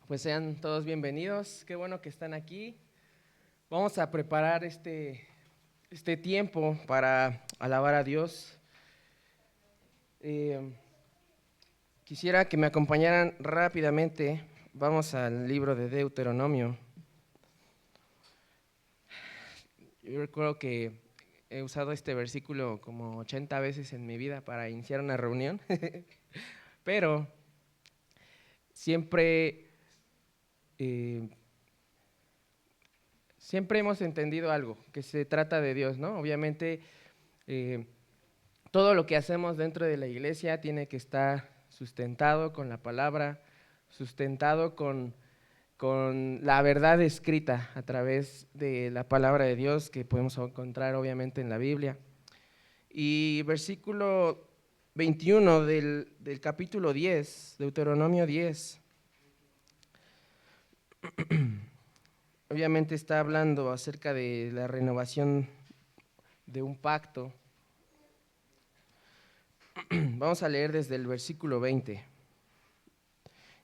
Pues sean todos bienvenidos, qué bueno que están aquí. Vamos a preparar este tiempo para alabar a Dios. Eh, Quisiera que me acompañaran rápidamente. Vamos al libro de Deuteronomio. Yo recuerdo que he usado este versículo como 80 veces en mi vida para iniciar una reunión, pero siempre... eh, Siempre hemos entendido algo, que se trata de Dios, ¿no? Obviamente, eh, todo lo que hacemos dentro de la iglesia tiene que estar sustentado con la palabra, sustentado con la verdad escrita a través de la palabra de Dios que podemos encontrar obviamente en la Biblia. Y versículo 21 del capítulo 10, Deuteronomio 10, obviamente está hablando acerca de la renovación de un pacto. Vamos a leer desde el versículo 20.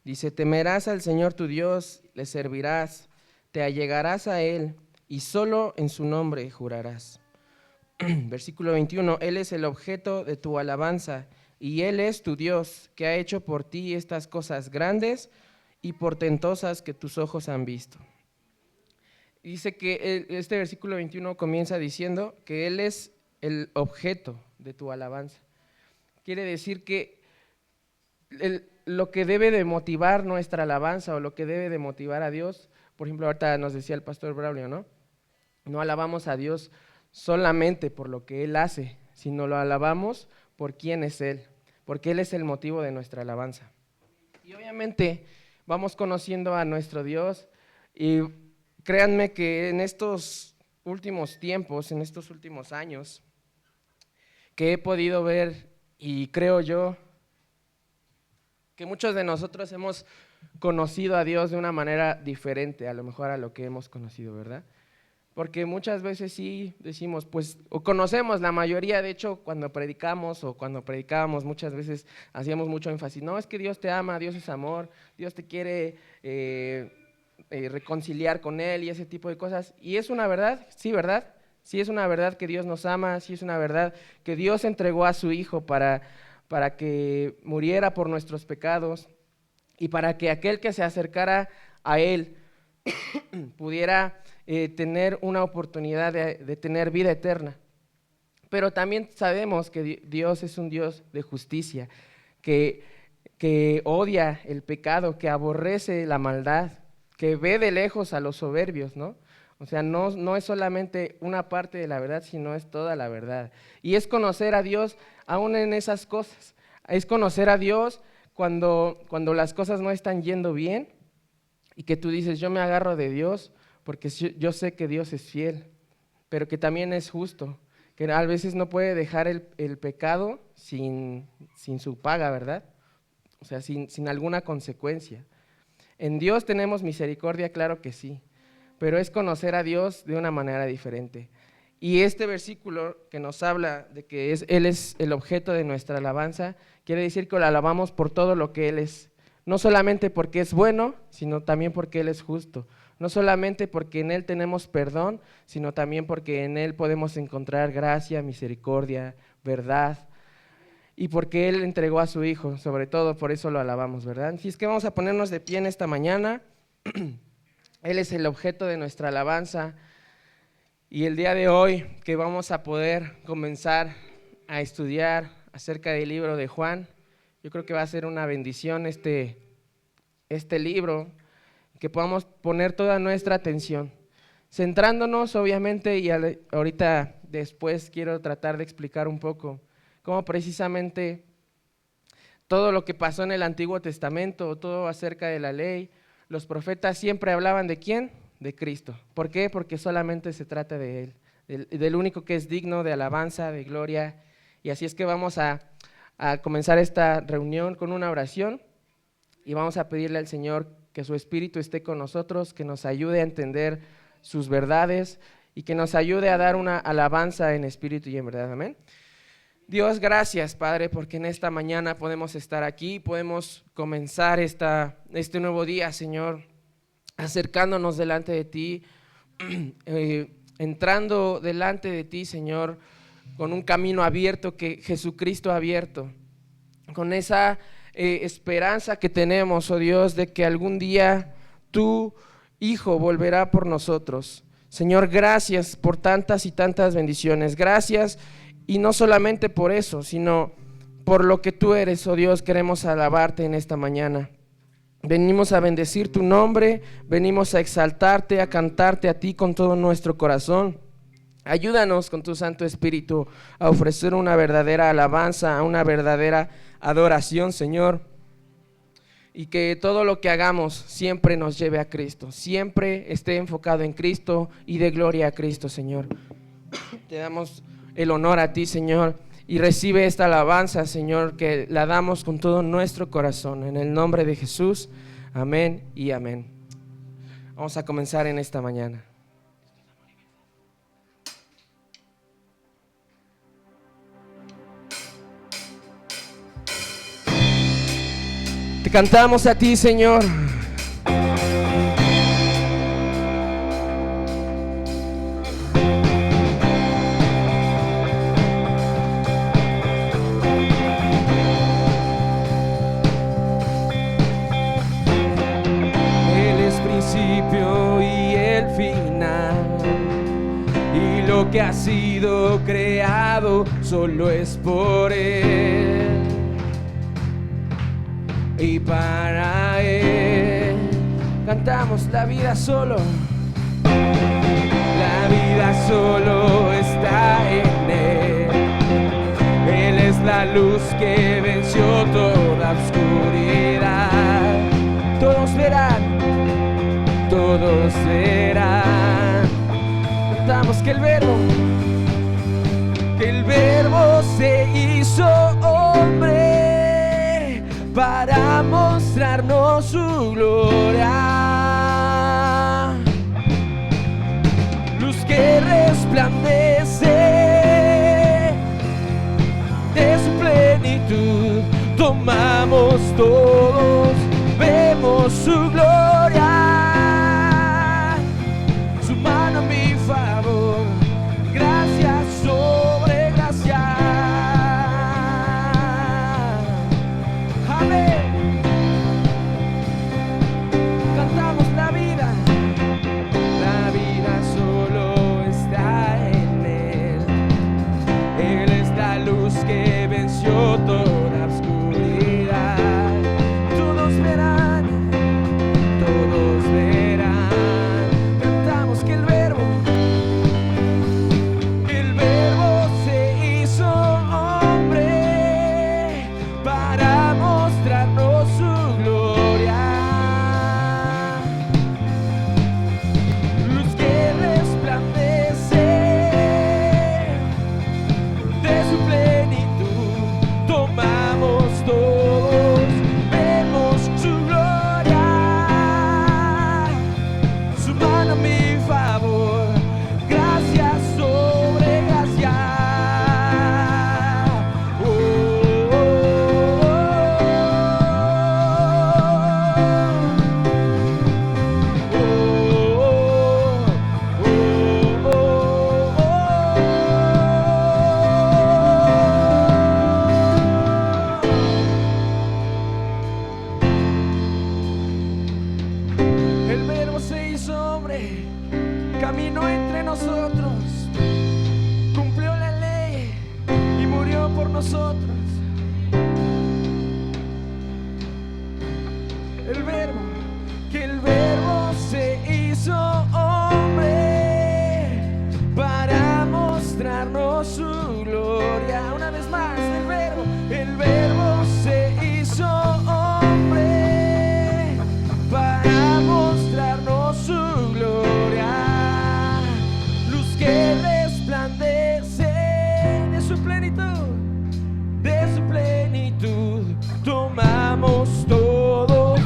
Dice, temerás al Señor tu Dios, le servirás, te allegarás a Él y solo en su nombre jurarás. Versículo 21, Él es el objeto de tu alabanza y Él es tu Dios, que ha hecho por ti estas cosas grandes y portentosas que tus ojos han visto. Dice que este versículo 21 comienza diciendo que Él es el objeto de tu alabanza. Quiere decir que lo que debe de motivar nuestra alabanza o lo que debe de motivar a Dios, por ejemplo, ahorita nos decía el pastor Braulio, ¿no? No alabamos a Dios solamente por lo que Él hace, sino lo alabamos por quién es Él, porque Él es el motivo de nuestra alabanza. Y obviamente vamos conociendo a nuestro Dios y créanme que en estos últimos tiempos, en estos últimos años, que he podido ver y creo yo que muchos de nosotros hemos conocido a Dios de una manera diferente a lo mejor a lo que hemos conocido, ¿verdad? Porque muchas veces sí decimos, pues, o conocemos la mayoría, de hecho, cuando predicamos o cuando predicábamos muchas veces hacíamos mucho énfasis, no, es que Dios te ama, Dios es amor, Dios te quiere reconciliar con Él y ese tipo de cosas. Y es una verdad, sí, ¿verdad? Sí es una verdad que Dios nos ama, sí es una verdad que Dios entregó a su Hijo para que muriera por nuestros pecados y para que aquel que se acercara a Él pudiera tener una oportunidad de tener vida eterna. Pero también sabemos que Dios es un Dios de justicia, que odia el pecado, que aborrece la maldad, que ve de lejos a los soberbios, ¿no? O sea, no es solamente una parte de la verdad, sino es toda la verdad. Y es conocer a Dios aún en esas cosas. Es conocer a Dios cuando las cosas no están yendo bien y que tú dices, yo me agarro de Dios porque yo sé que Dios es fiel, pero que también es justo, que a veces no puede dejar el pecado sin su paga, ¿verdad? O sea, sin alguna consecuencia. En Dios tenemos misericordia, claro que sí, pero es conocer a Dios de una manera diferente. Y este versículo que nos habla de que Él es el objeto de nuestra alabanza, quiere decir que lo alabamos por todo lo que Él es. No solamente porque es bueno, sino también porque Él es justo. No solamente porque en Él tenemos perdón, sino también porque en Él podemos encontrar gracia, misericordia, verdad. Y porque Él entregó a su Hijo, sobre todo por eso lo alabamos, ¿verdad? Así es que vamos a ponernos de pie en esta mañana. Él es el objeto de nuestra alabanza. Y el día de hoy que vamos a poder comenzar a estudiar acerca del libro de Juan, yo creo que va a ser una bendición este libro, que podamos poner toda nuestra atención, centrándonos obviamente, y ahorita después quiero tratar de explicar un poco cómo precisamente todo lo que pasó en el Antiguo Testamento, todo acerca de la ley, los profetas siempre hablaban ¿de quién? De Cristo. ¿Por qué? Porque solamente se trata de Él, del único que es digno de alabanza, de gloria. Y así es que vamos a comenzar esta reunión con una oración y vamos a pedirle al Señor que su Espíritu esté con nosotros, que nos ayude a entender sus verdades y que nos ayude a dar una alabanza en espíritu y en verdad. Amén. Dios, gracias, Padre, porque en esta mañana podemos estar aquí, podemos comenzar este nuevo día, Señor, acercándonos delante de ti, entrando delante de ti, Señor, con un camino abierto que Jesucristo ha abierto, con esa esperanza que tenemos, oh Dios, de que algún día tu Hijo volverá por nosotros. Señor, gracias por tantas y tantas bendiciones, gracias. Y no solamente por eso, sino por lo que tú eres, oh Dios, queremos alabarte en esta mañana. Venimos a bendecir tu nombre, venimos a exaltarte, a cantarte a ti con todo nuestro corazón. Ayúdanos con tu Santo Espíritu a ofrecer una verdadera alabanza, una verdadera adoración, Señor. Y que todo lo que hagamos siempre nos lleve a Cristo, siempre esté enfocado en Cristo y de gloria a Cristo, Señor. Te damos el honor a ti, Señor, y recibe esta alabanza, Señor, que la damos con todo nuestro corazón, en el nombre de Jesús, amén y amén. Vamos a comenzar en esta mañana. Te cantamos a ti, Señor. Que ha sido creado solo es por Él y para Él. Cantamos la vida solo está en Él. Él es la luz que venció toda oscuridad. Todos verán, todos verán. Cantamos que el verbo se hizo hombre para mostrarnos su gloria, luz que resplandece de su plenitud. Tomamos todos, vemos su gloria, su mano a mi favor, gracias sobre gracia. Amén. Cantamos la vida solo está en Él. Él es la luz que venció toda oscuridad. Todos verán, todos verán. Cantamos que el verbo se hizo hombre para mostrarnos su gloria, luz que resplandece de su plenitud. Tomamos todos, vemos su gloria, su mano a mi favor, gracias sobre gracia. Oh, oh, El verbo se hizo hombre, caminó entre nosotros, cumplió la ley y murió por nosotros. El verbo se hizo hombre para mostrarnos su gloria. Una vez más, el verbo se hizo hombre para mostrarnos su gloria, luz que resplandece de su plenitud, de su plenitud. Tomamos todos,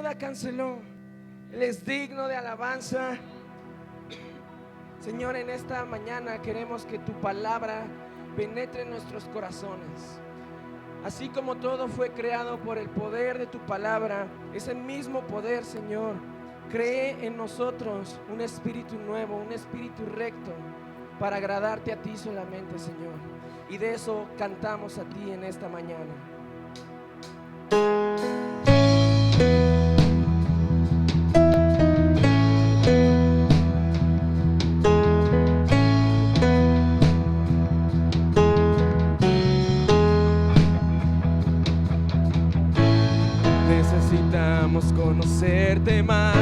nada canceló. Él es digno de alabanza. Señor, en esta mañana queremos que tu palabra penetre en nuestros corazones. Así como todo fue creado por el poder de tu palabra, ese mismo poder, Señor, cree en nosotros un espíritu nuevo, un espíritu recto, para agradarte a ti solamente, Señor. Y de eso cantamos a ti en esta mañana. Necesitamos conocerte más,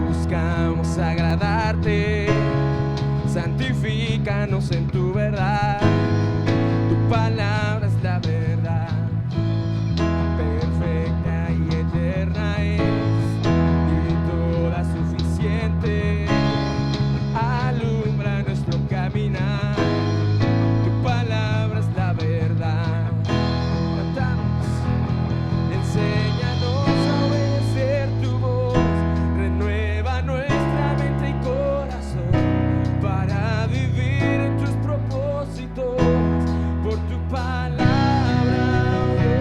buscamos agradarte, santifícanos en tu verdad, tu palabra es la verdad, perfecta y eterna es, y toda suficiente, alumbra nuestro caminar, tu palabra es la verdad. Cantamos. Enséñanos a obedecer tu voz, renueva nuestra mente y corazón para vivir en tus propósitos por tu palabra, oh Dios.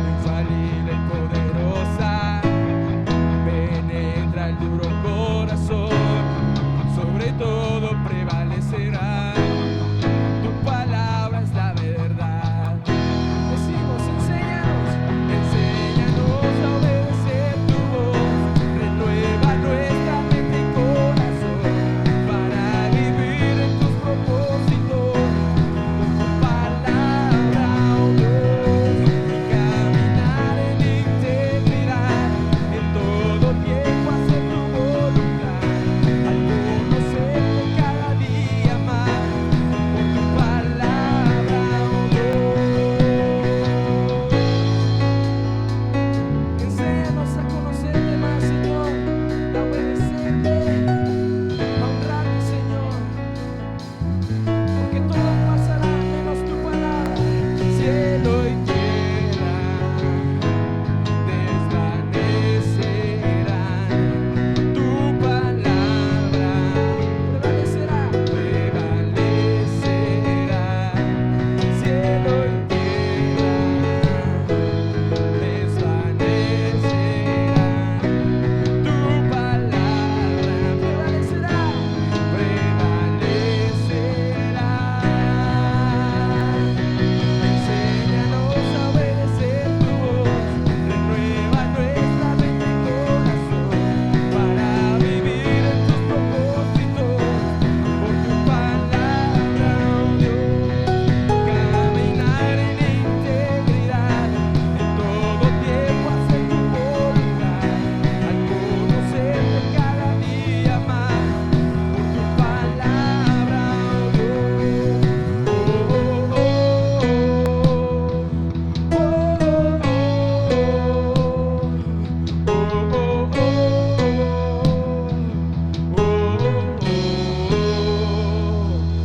Infalible y poderosa, penetra el duro corazón, sobre todo prevalecerá, tu palabra es la verdad. Decimos, enséñanos a obedecer tu voz, renueva nuestra mente y corazón para vivir en tus propósitos por tu palabra, oh Dios, y caminar en integridad, en todo tiempo hacer tu voluntad, al conocerte cada día más por tu palabra, oh Dios. Enséñanos a conocerte más, Señor, a obedecerte, a honrarte, Señor, porque todo pasará menos tu palabra. Cielo y tierra desvanecerán, tu palabra prevalecerá, prevalecerá. Cielo y tierra desvanecerán, tu palabra prevalecerá, prevalecerá. Enséñanos a obedecer tu voz, renueva nuestra mente y corazón para vivir en tus propósitos por tu palabra, oh Dios, caminar en integridad, en todo tiempo hacer tu voluntad, al conocerte cada día más por tu palabra, oh Dios.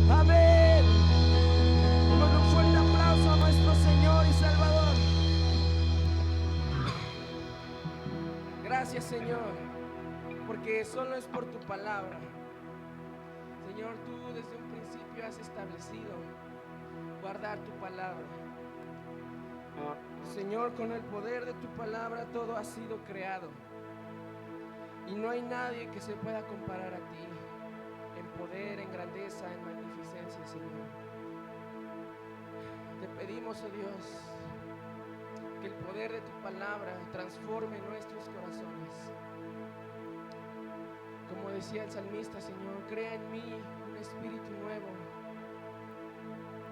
Amén. Démosle un fuerte aplauso a nuestro Señor y Salvador. Gracias, Señor, porque solo es por tu palabra. Señor, tú desde un principio has establecido guardar tu palabra. Señor, con el poder de tu palabra todo ha sido creado. Y no hay nadie que se pueda comparar a ti en poder, en grandeza, en magnificencia, Señor. Te pedimos, oh Dios, que el poder de tu palabra transforme nuestros corazones. Como decía el salmista, Señor, crea en mí un espíritu nuevo.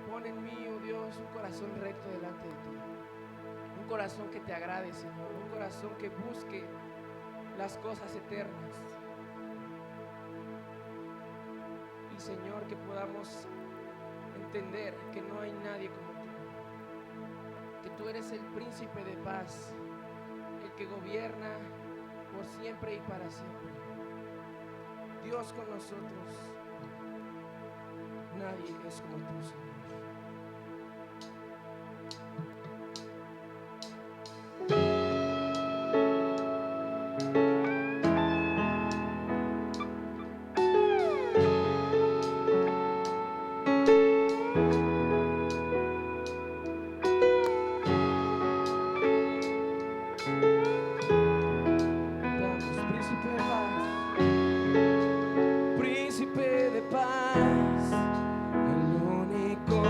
Pon en mí, oh Dios, un corazón recto delante de ti. Un corazón que te agrade, Señor. Un corazón que busque las cosas eternas. Y, Señor, que podamos entender que no hay nadie como tú. Que tú eres el príncipe de paz, el que gobierna por siempre y para siempre. Dios con nosotros, Nadie es como tú, Señor. Damos, príncipe de paz, el único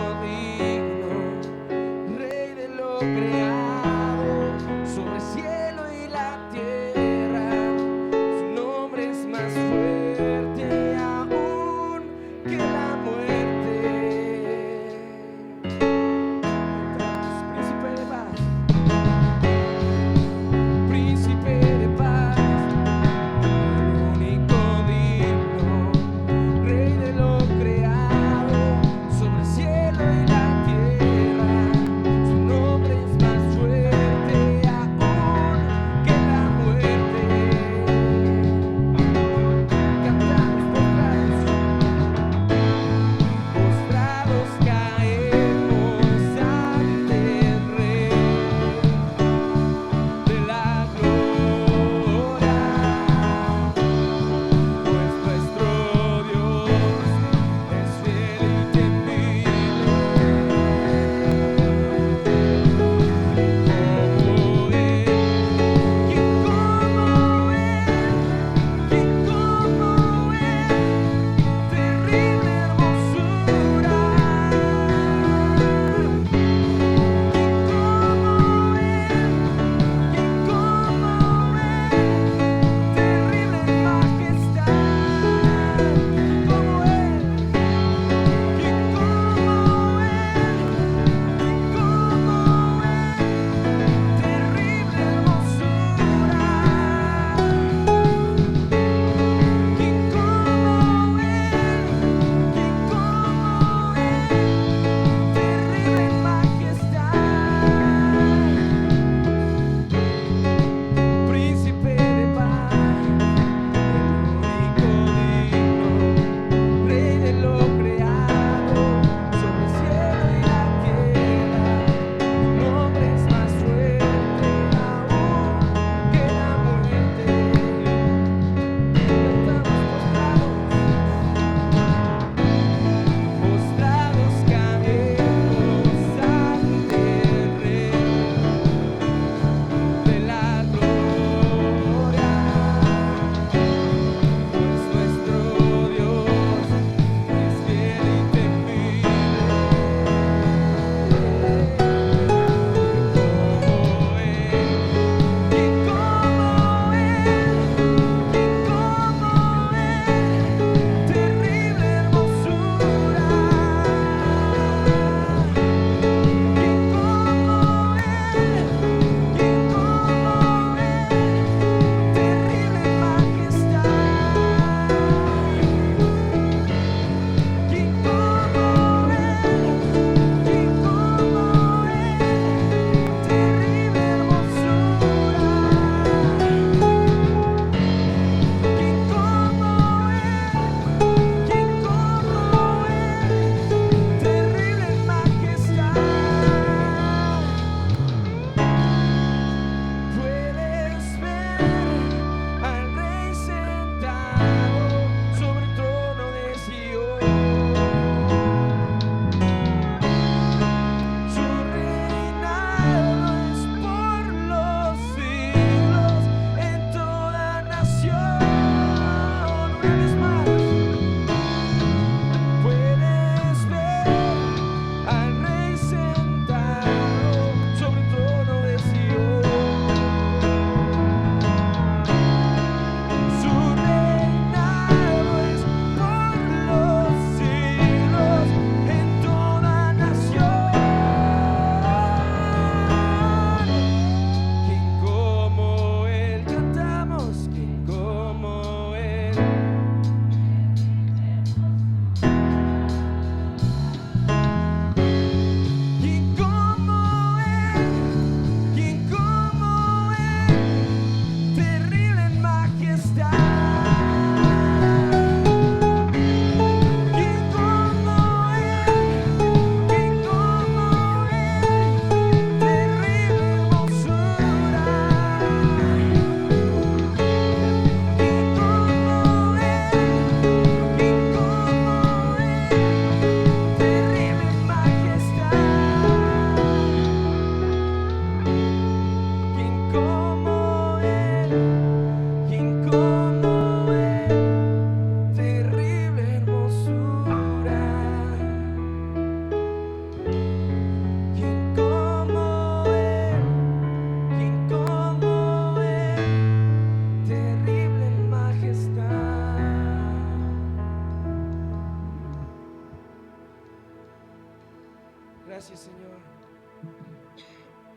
Gracias, Señor.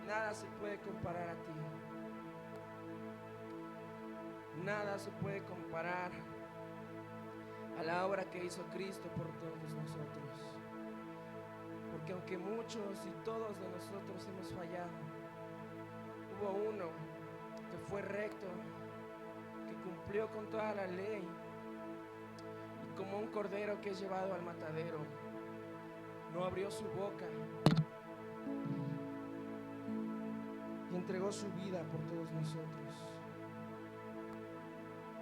Nada se puede comparar a ti. Nada se puede comparar a la obra que hizo Cristo por todos nosotros. Porque aunque muchos y todos de nosotros hemos fallado, hubo uno que fue recto, que cumplió con toda la ley, y como un cordero que es llevado al matadero, no abrió su boca y entregó su vida por todos nosotros.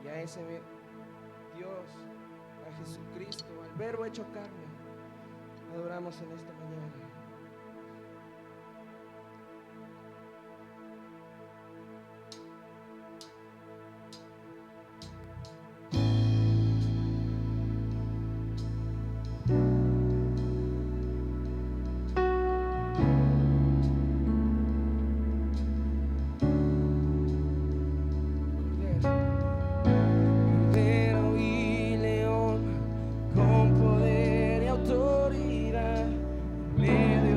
Y a ese Dios, a Jesucristo, al Verbo hecho carne, adoramos en esta mañana. Cordero y león, con poder y autoridad, en medio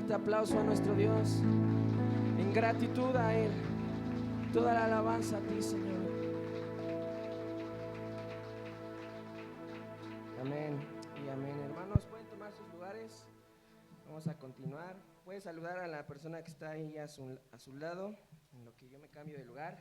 fuerte aplauso a nuestro Dios, en gratitud a Él, toda la alabanza a ti, Señor. Amén y amén. Hermanos, pueden tomar sus lugares. Vamos a continuar. Puede saludar a la persona que está ahí a su lado, en lo que yo me cambio de lugar.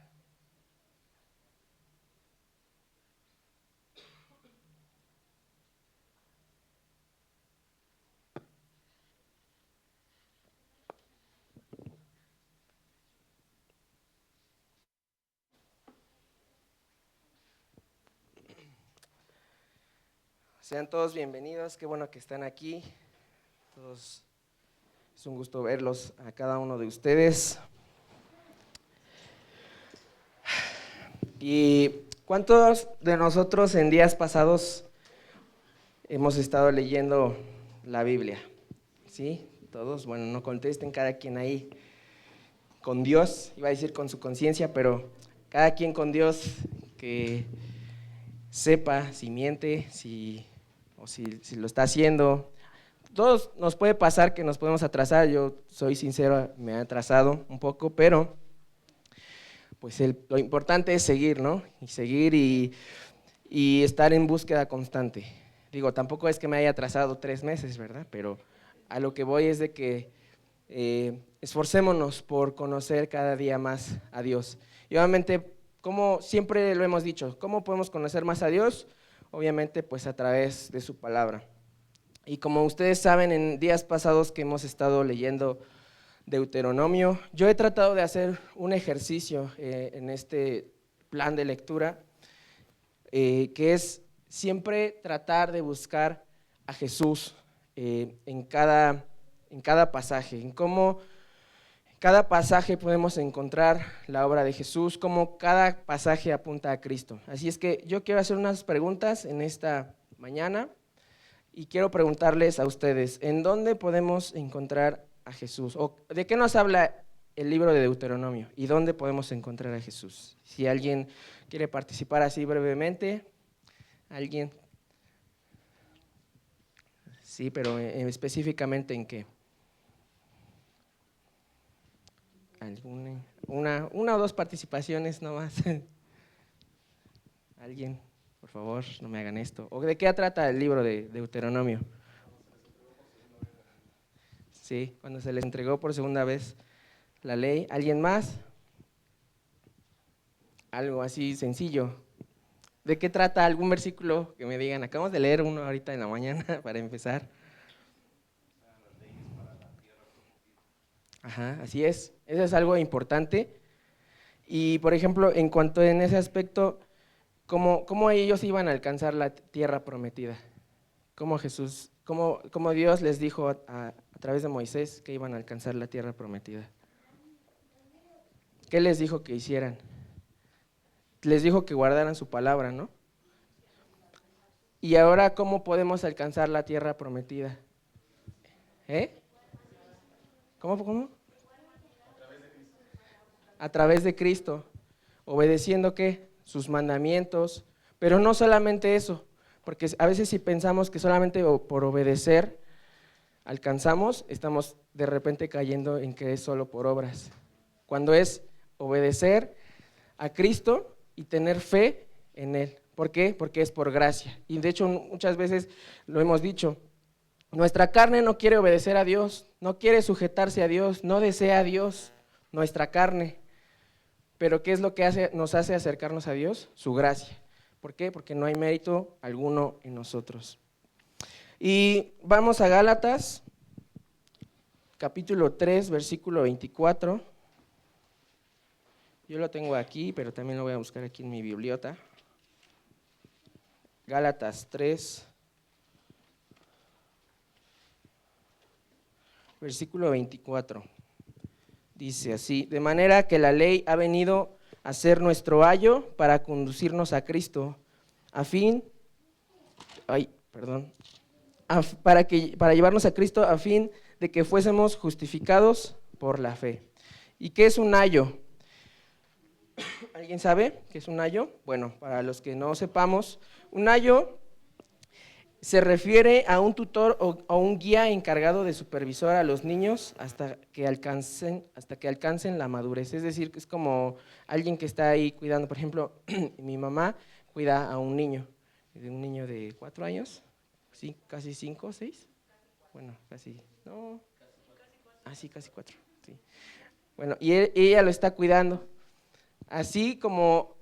Sean todos bienvenidos, qué bueno que están aquí. Todos, es un gusto verlos a cada uno de ustedes. ¿Y cuántos de nosotros en días pasados hemos estado leyendo la Biblia? ¿Sí? ¿Todos? Bueno, no contesten, cada quien ahí con Dios, iba a decir con su conciencia, pero cada quien con Dios que sepa si miente, si lo está haciendo. Todos nos puede pasar que nos podemos atrasar, yo soy sincero, me he atrasado un poco, pero pues lo importante es seguir, ¿no? Y seguir y estar en búsqueda constante. Digo, tampoco es que me haya atrasado 3 meses, ¿verdad? Pero a lo que voy es de que esforcémonos por conocer cada día más a Dios. Y obviamente, como siempre lo hemos dicho, ¿cómo podemos conocer más a Dios? Obviamente, pues a través de su palabra. Y como ustedes saben, en días pasados que hemos estado leyendo Deuteronomio, yo he tratado de hacer un ejercicio en este plan de lectura, que es siempre tratar de buscar a Jesús en cada pasaje, en cómo cada pasaje podemos encontrar la obra de Jesús, cómo cada pasaje apunta a Cristo. Así es que yo quiero hacer unas preguntas en esta mañana y quiero preguntarles a ustedes, ¿en dónde podemos encontrar a Jesús? ¿O de qué nos habla el libro de Deuteronomio? ¿Y dónde podemos encontrar a Jesús? Si alguien quiere participar así brevemente, ¿alguien? Sí, pero específicamente ¿en qué? Una o dos participaciones nomás. ¿Alguien? Por favor, no me hagan esto. ¿O de qué trata el libro de Deuteronomio? Sí, cuando se les entregó por segunda vez la ley. ¿Alguien más? Algo así sencillo. ¿De qué trata algún versículo que me digan? Acabamos de leer uno ahorita en la mañana para empezar. Ajá, así es. Eso es algo importante. Y, por ejemplo, en cuanto en ese aspecto, ¿cómo ellos iban a alcanzar la tierra prometida? ¿Cómo Dios les dijo a través de Moisés que iban a alcanzar la tierra prometida? ¿Qué les dijo que hicieran? Les dijo que guardaran su palabra, ¿no? Y ahora, ¿cómo podemos alcanzar la tierra prometida? ¿Cómo? A través de Cristo. ¿Obedeciendo qué? Sus mandamientos. Pero no solamente eso, porque a veces si pensamos que solamente por obedecer alcanzamos, estamos de repente cayendo en que es solo por obras. Cuando es obedecer a Cristo y tener fe en Él. ¿Por qué? Porque es por gracia. Y de hecho muchas veces lo hemos dicho, nuestra carne no quiere obedecer a Dios, no quiere sujetarse a Dios, no desea a Dios, nuestra carne. Pero ¿qué es lo que nos hace acercarnos a Dios? Su gracia. ¿Por qué? Porque no hay mérito alguno en nosotros. Y vamos a Gálatas, capítulo 3, versículo 24. Yo lo tengo aquí, pero también lo voy a buscar aquí en mi bibliota. Gálatas 3, versículo 24. Dice así: de manera que la ley ha venido a ser nuestro ayo para conducirnos a Cristo, para llevarnos a Cristo a fin de que fuésemos justificados por la fe. ¿Y qué es un ayo? ¿Alguien sabe qué es un ayo? Bueno, para los que no sepamos, un ayo Se refiere a un tutor o a un guía encargado de supervisar a los niños hasta que alcancen la madurez. Es decir, que es como alguien que está ahí cuidando. Por ejemplo, mi mamá cuida a un niño de 4 años, sí, casi 5, 6. Bueno, casi, no, sí, casi 4. Sí. Bueno, y ella lo está cuidando. Así como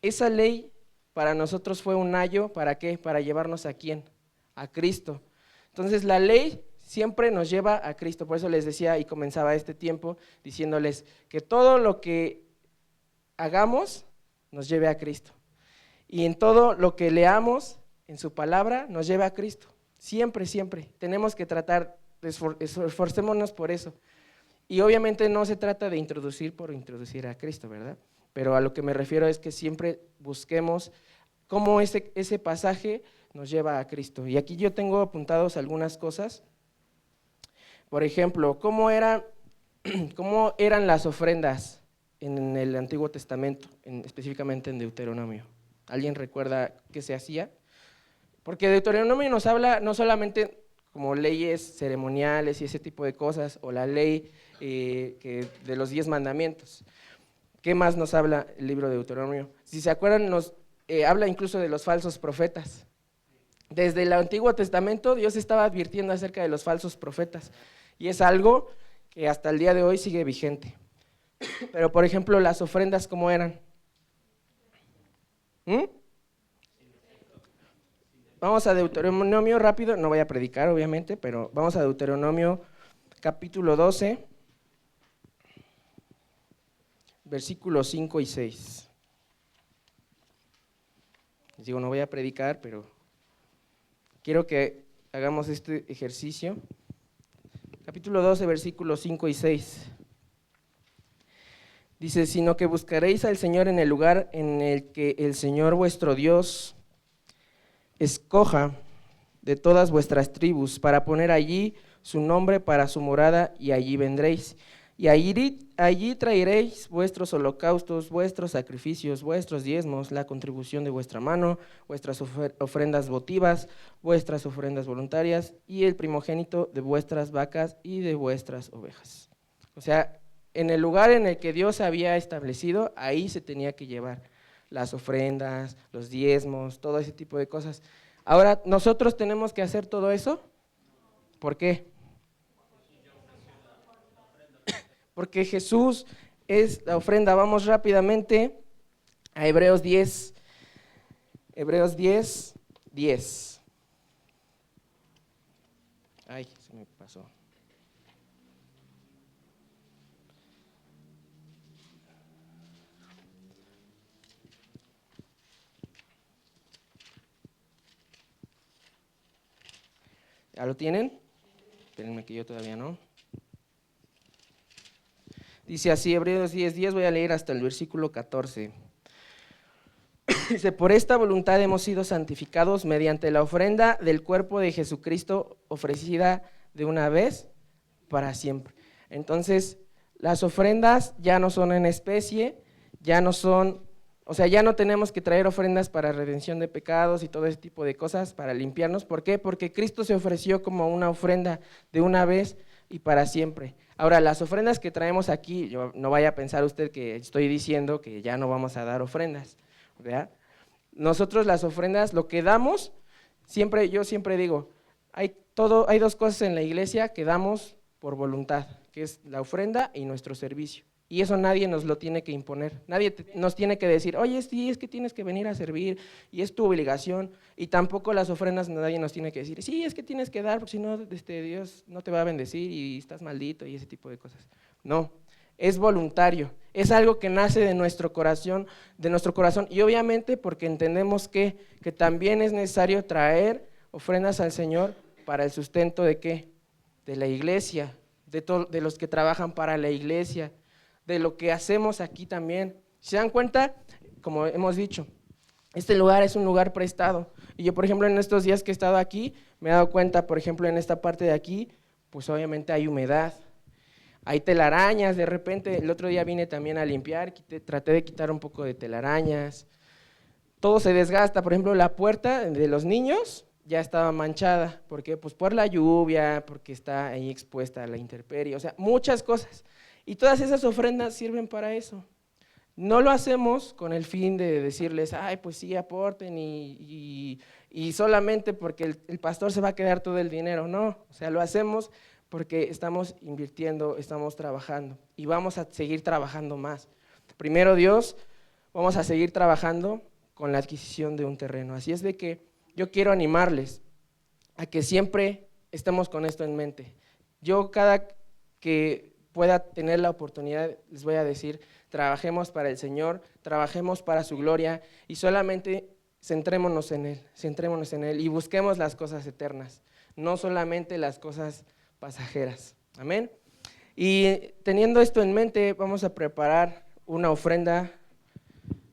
esa ley para nosotros fue un ayo, ¿para qué? Para llevarnos a quién, a Cristo. Entonces la ley siempre nos lleva a Cristo. Por eso les decía y comenzaba este tiempo diciéndoles que todo lo que hagamos nos lleve a Cristo. Y en todo lo que leamos en su palabra nos lleve a Cristo. Siempre, siempre. Tenemos que tratar, esforcémonos por eso. Y obviamente no se trata de introducir por introducir a Cristo, ¿verdad? Pero a lo que me refiero es que siempre busquemos cómo ese pasaje nos lleva a Cristo. Y aquí yo tengo apuntados algunas cosas. Por ejemplo, ¿cómo eran las ofrendas en el Antiguo Testamento, específicamente en Deuteronomio? ¿Alguien recuerda qué se hacía? Porque Deuteronomio nos habla no solamente como leyes ceremoniales y ese tipo de cosas, o la ley de los 10 mandamientos. ¿Qué más nos habla el libro de Deuteronomio? Si se acuerdan, nos habla incluso de los falsos profetas. Desde el Antiguo Testamento Dios estaba advirtiendo acerca de los falsos profetas, y es algo que hasta el día de hoy sigue vigente. Pero por ejemplo, las ofrendas, ¿cómo eran? Vamos a Deuteronomio rápido, no voy a predicar obviamente, pero vamos a Deuteronomio capítulo 12, versículos 5 y 6. Les digo, no voy a predicar, pero quiero que hagamos este ejercicio. Capítulo 12, versículos 5 y 6. Dice, sino que buscaréis al Señor en el lugar en el que el Señor vuestro Dios escoja de todas vuestras tribus, para poner allí su nombre para su morada, y allí vendréis. Y allí traeréis vuestros holocaustos, vuestros sacrificios, vuestros diezmos, la contribución de vuestra mano, vuestras ofrendas votivas, vuestras ofrendas voluntarias, y el primogénito de vuestras vacas y de vuestras ovejas. O sea, en el lugar en el que Dios había establecido, ahí se tenía que llevar las ofrendas, los diezmos, todo ese tipo de cosas. Ahora, ¿nosotros tenemos que hacer todo eso? ¿Por qué? Porque Jesús es la ofrenda. Vamos rápidamente a Hebreos 10. Hebreos 10, 10. Ay, se me pasó. ¿Ya lo tienen? Espérenme que yo todavía no. Dice así, Hebreos 10, 10, voy a leer hasta el versículo 14. Dice, por esta voluntad hemos sido santificados mediante la ofrenda del cuerpo de Jesucristo ofrecida de una vez para siempre. Entonces, las ofrendas ya no son en especie, ya no son, o sea, ya no tenemos que traer ofrendas para redención de pecados y todo ese tipo de cosas para limpiarnos. ¿Por qué? Porque Cristo se ofreció como una ofrenda de una vez y para siempre. Ahora, las ofrendas que traemos aquí, no vaya a pensar usted que estoy diciendo que ya no vamos a dar ofrendas, ¿verdad? Nosotros las ofrendas, lo que damos, yo siempre digo, hay 2 cosas en la iglesia que damos por voluntad, que es la ofrenda y nuestro servicio. Y eso nadie nos lo tiene que imponer, nadie nos tiene que decir, oye, sí, es que tienes que venir a servir y es tu obligación. Y tampoco las ofrendas nadie nos tiene que decir, sí, es que tienes que dar, porque si no, Dios no te va a bendecir y estás maldito y ese tipo de cosas. No, es voluntario, es algo que nace de nuestro corazón, y obviamente porque entendemos que también es necesario traer ofrendas al Señor para el sustento de ¿qué? De la iglesia, de los que trabajan para la iglesia, de lo que hacemos aquí también. ¿Se dan cuenta? Como hemos dicho, este lugar es un lugar prestado. Y yo, por ejemplo, en estos días que he estado aquí, me he dado cuenta, por ejemplo, en esta parte de aquí, pues obviamente hay humedad, hay telarañas, de repente, el otro día vine también a limpiar, traté de quitar un poco de telarañas, todo se desgasta. Por ejemplo, la puerta de los niños ya estaba manchada. ¿Por qué? Pues por la lluvia, porque está ahí expuesta a la intemperie, o sea, muchas cosas. Y todas esas ofrendas sirven para eso. No lo hacemos con el fin de decirles, ay, pues sí, aporten y solamente porque el pastor se va a quedar todo el dinero. No, o sea, lo hacemos porque estamos invirtiendo, estamos trabajando y vamos a seguir trabajando más. Primero Dios, vamos a seguir trabajando con la adquisición de un terreno. Así es de que yo quiero animarles a que siempre estemos con esto en mente. Yo cada que pueda tener la oportunidad les voy a decir, trabajemos para el Señor, trabajemos para su gloria y solamente centrémonos en Él y busquemos las cosas eternas, no solamente las cosas pasajeras. Amén. Y teniendo esto en mente, vamos a preparar una ofrenda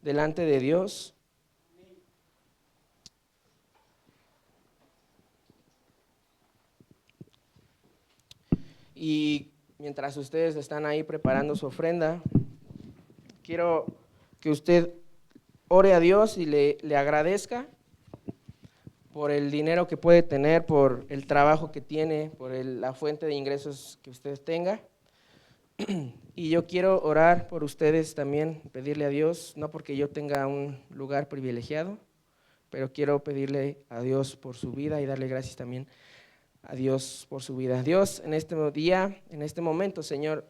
delante de Dios. Y mientras ustedes están ahí preparando su ofrenda, quiero que usted ore a Dios y le agradezca por el dinero que puede tener, por el trabajo que tiene, por la fuente de ingresos que usted tenga. Y yo quiero orar por ustedes también, pedirle a Dios, no porque yo tenga un lugar privilegiado, pero quiero pedirle a Dios por su vida y darle gracias también a Dios por su vida. Dios, en este día, en este momento, Señor,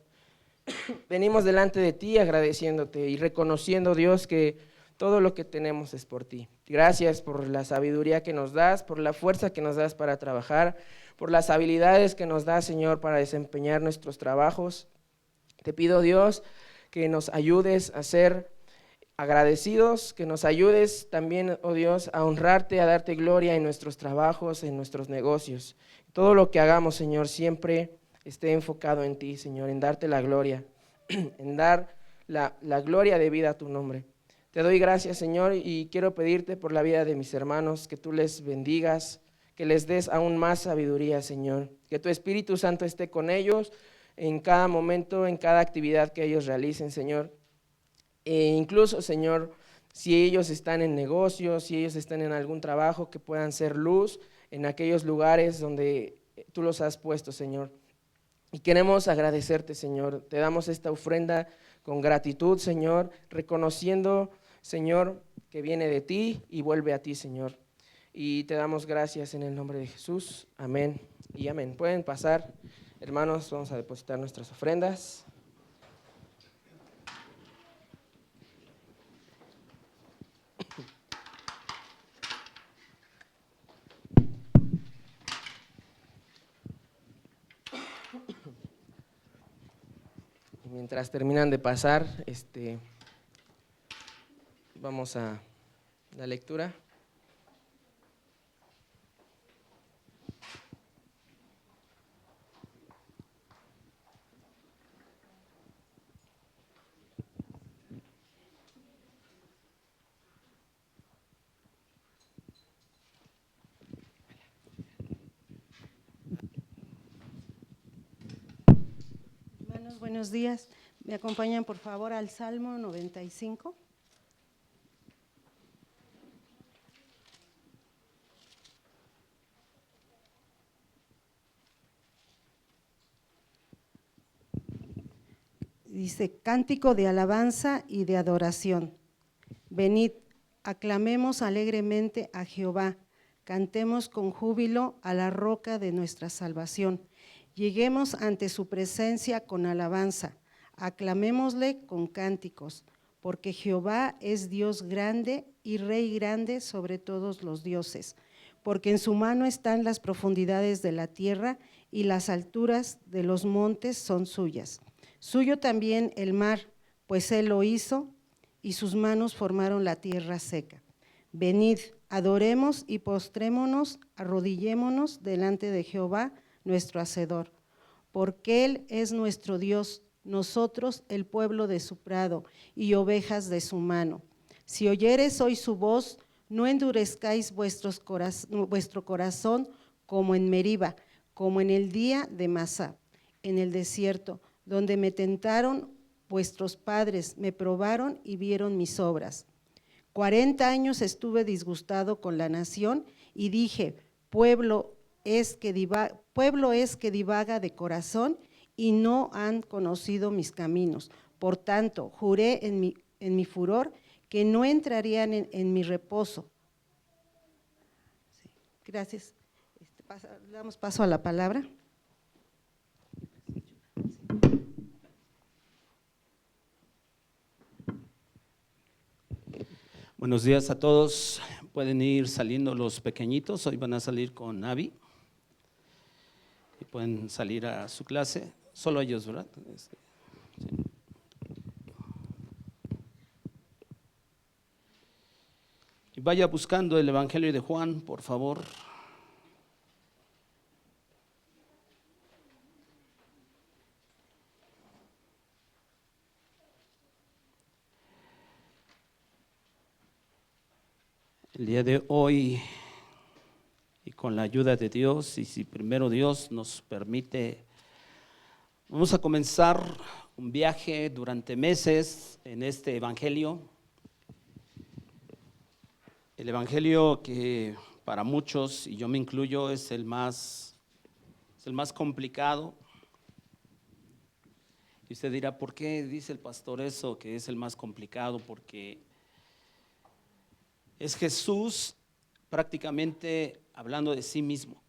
venimos delante de ti agradeciéndote y reconociendo, Dios, que todo lo que tenemos es por ti. Gracias por la sabiduría que nos das, por la fuerza que nos das para trabajar, por las habilidades que nos das, Señor, para desempeñar nuestros trabajos. Te pido, Dios, que nos ayudes a ser agradecidos, que nos ayudes también, oh Dios, a honrarte, a darte gloria en nuestros trabajos, en nuestros negocios. Todo lo que hagamos, Señor, siempre esté enfocado en ti, Señor, en darte la gloria, en dar la gloria de vida a tu nombre. Te doy gracias, Señor, y quiero pedirte por la vida de mis hermanos, que tú les bendigas, que les des aún más sabiduría, Señor, que tu Espíritu Santo esté con ellos en cada momento, en cada actividad que ellos realicen, Señor. E incluso, Señor, si ellos están en negocios, si ellos están en algún trabajo, que puedan ser luz en aquellos lugares donde tú los has puesto, Señor. Y queremos agradecerte, Señor. Te damos esta ofrenda con gratitud, Señor, reconociendo, Señor, que viene de ti y vuelve a ti, Señor. Y te damos gracias en el nombre de Jesús. Amén y amén. Pueden pasar, hermanos, vamos a depositar nuestras ofrendas. Mientras terminan de pasar, vamos a la lectura. Hermanos, buenos días. ¿Me acompañan, por favor, al Salmo 95? Dice, cántico de alabanza y de adoración. Venid, aclamemos alegremente a Jehová, cantemos con júbilo a la roca de nuestra salvación. Lleguemos ante su presencia con alabanza, aclamémosle con cánticos, porque Jehová es Dios grande y Rey grande sobre todos los dioses, porque en su mano están las profundidades de la tierra y las alturas de los montes son suyas. Suyo también el mar, pues él lo hizo, y sus manos formaron la tierra seca. Venid, adoremos y postrémonos, arrodillémonos delante de Jehová, nuestro Hacedor, porque Él es nuestro Dios, nosotros el pueblo de su prado y ovejas de su mano. Si oyereis hoy su voz, no endurezcáis vuestro corazón como en Meriba, como en el día de Masá, en el desierto, donde me tentaron vuestros padres, me probaron y vieron mis obras. 40 años estuve disgustado con la nación y dije, pueblo es que divaga de corazón y no han conocido mis caminos. Por tanto, juré en mi furor que no entrarían en mi reposo. Sí, gracias. Damos paso a la palabra. Buenos días a todos. Pueden ir saliendo los pequeñitos. Hoy van a salir con Abby. Y pueden salir a su clase. Solo ellos, ¿verdad? Sí. Y vaya buscando el Evangelio de Juan, por favor. El día de hoy, y con la ayuda de Dios, y si primero Dios nos permite, vamos a comenzar un viaje durante meses en este evangelio. El evangelio que para muchos, y yo me incluyo, es el más complicado. Y usted dirá, ¿por qué dice el pastor eso, que es el más complicado? Porque es Jesús prácticamente hablando de sí mismo,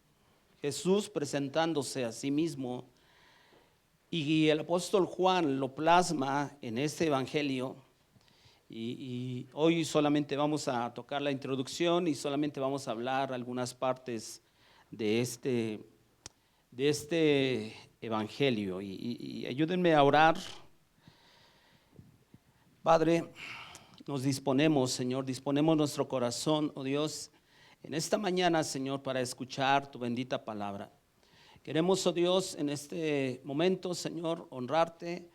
Jesús presentándose a sí mismo, y el apóstol Juan lo plasma en este evangelio, y hoy solamente vamos a tocar la introducción y solamente vamos a hablar algunas partes de este evangelio, y ayúdenme a orar. Padre, nos disponemos, Señor, disponemos nuestro corazón, oh Dios, en esta mañana, Señor, para escuchar tu bendita palabra. Queremos, oh Dios, en este momento, Señor, honrarte,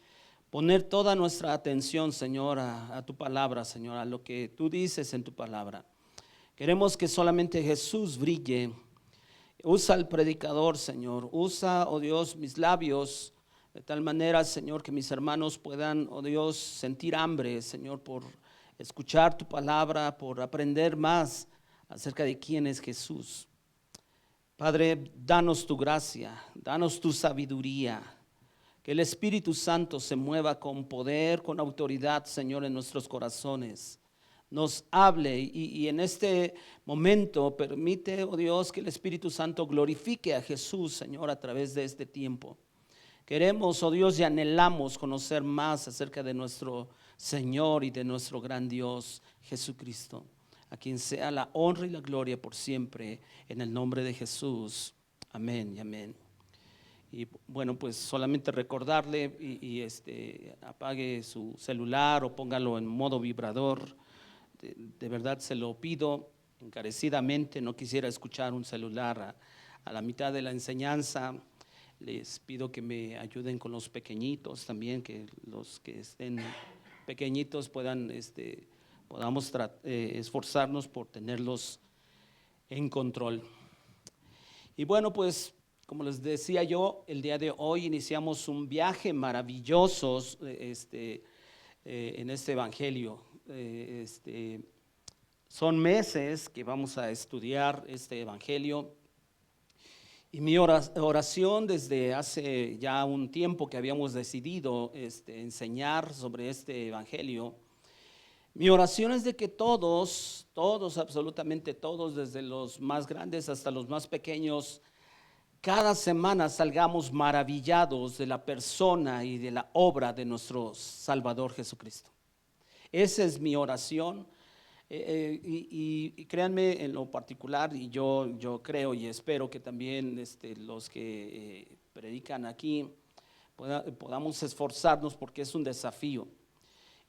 poner toda nuestra atención, Señor, a tu palabra, Señor, a lo que tú dices en tu palabra. Queremos que solamente Jesús brille. Usa al predicador, Señor, usa, oh Dios, mis labios, de tal manera, Señor, que mis hermanos puedan, oh Dios, sentir hambre, Señor, por escuchar tu palabra, por aprender más acerca de quién es Jesús. Padre, danos tu gracia, danos tu sabiduría, que el Espíritu Santo se mueva con poder, con autoridad, Señor, en nuestros corazones. Nos hable y en este momento permite, oh Dios, que el Espíritu Santo glorifique a Jesús, Señor, a través de este tiempo. Queremos, oh Dios, y anhelamos conocer más acerca de nuestro Señor y de nuestro gran Dios Jesucristo, a quien sea la honra y la gloria por siempre, en el nombre de Jesús. Amén y amén. Y bueno, pues solamente recordarle y apague su celular o póngalo en modo vibrador. De verdad se lo pido encarecidamente. No quisiera escuchar un celular a la mitad de la enseñanza. Les pido que me ayuden con los pequeñitos también, que los que estén pequeñitos podamos esforzarnos por tenerlos en control. Y bueno, pues como les decía yo, el día de hoy iniciamos un viaje maravilloso en este evangelio. Son meses que vamos a estudiar este evangelio. Y mi oración desde hace ya un tiempo que habíamos decidido enseñar sobre este evangelio, mi oración es de que todos, absolutamente todos, desde los más grandes hasta los más pequeños, cada semana salgamos maravillados de la persona y de la obra de nuestro Salvador Jesucristo. Esa es mi oración. Y créanme en lo particular, y yo creo y espero que también los que predican aquí podamos esforzarnos, porque es un desafío.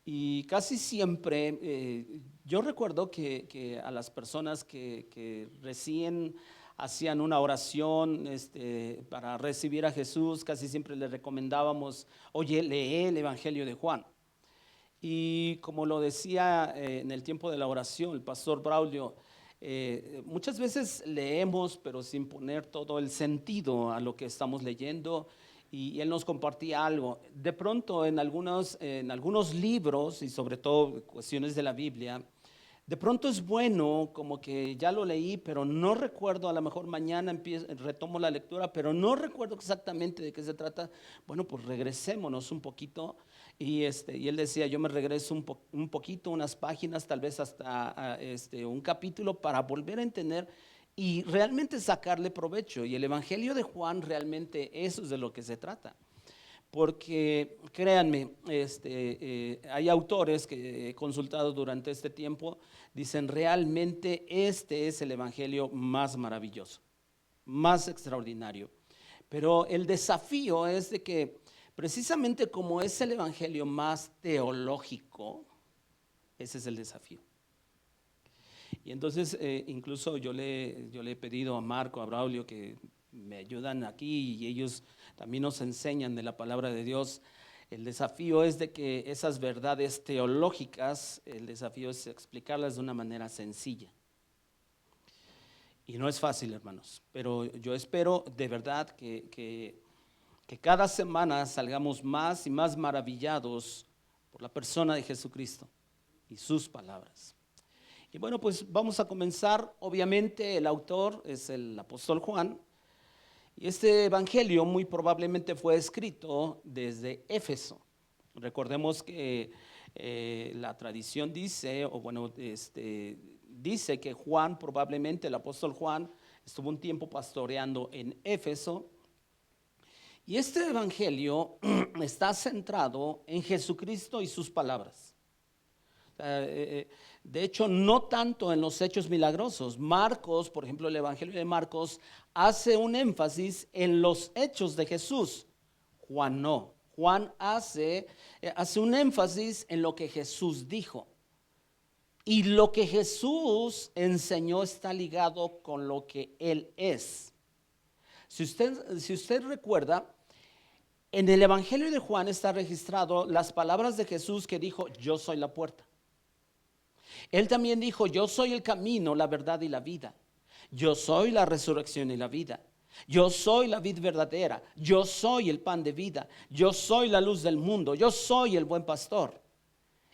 Y casi siempre yo recuerdo que a las personas que recién hacían una oración para recibir a Jesús, casi siempre les recomendábamos: oye, lee el Evangelio de Juan. Y como lo decía en el tiempo de la oración el pastor Braulio, muchas veces leemos pero sin poner todo el sentido a lo que estamos leyendo, y él nos compartía algo. De pronto en algunos libros, y sobre todo cuestiones de la Biblia, de pronto es bueno, como que ya lo leí, pero no recuerdo, a lo mejor mañana retomo la lectura, pero no recuerdo exactamente de qué se trata. Bueno, pues regresémonos un poquito. Y él decía, yo me regreso un poquito, unas páginas, tal vez hasta un capítulo, para volver a entender y realmente sacarle provecho. Y el Evangelio de Juan realmente eso es de lo que se trata. Porque créanme, hay autores que he consultado durante este tiempo, dicen realmente este es el evangelio más maravilloso, más extraordinario. Pero el desafío es de que precisamente como es el evangelio más teológico, ese es el desafío. Y entonces incluso yo le he pedido a Marco, a Braulio, que me ayudan aquí y ellos también nos enseñan de la palabra de Dios. El desafío es de que esas verdades teológicas, el desafío es explicarlas de una manera sencilla. Y no es fácil, hermanos, pero yo espero de verdad que cada semana salgamos más y más maravillados por la persona de Jesucristo y sus palabras. Y bueno, pues vamos a comenzar. Obviamente el autor es el apóstol Juan. Y este evangelio muy probablemente fue escrito desde Éfeso. Recordemos que la tradición dice, o bueno, dice que Juan, probablemente el apóstol Juan, estuvo un tiempo pastoreando en Éfeso. Y este evangelio está centrado en Jesucristo y sus palabras. De hecho, no tanto en los hechos milagrosos. Marcos, por ejemplo, el Evangelio de Marcos hace un énfasis en los hechos de Jesús. Juan no. Juan hace un énfasis en lo que Jesús dijo. Y lo que Jesús enseñó está ligado con lo que Él es. Si usted recuerda, en el Evangelio de Juan está registrado las palabras de Jesús que dijo, yo soy la puerta. Él también dijo, yo soy el camino, la verdad y la vida. Yo soy la resurrección y la vida. Yo soy la vid verdadera. Yo soy el pan de vida. Yo soy la luz del mundo. Yo soy el buen pastor.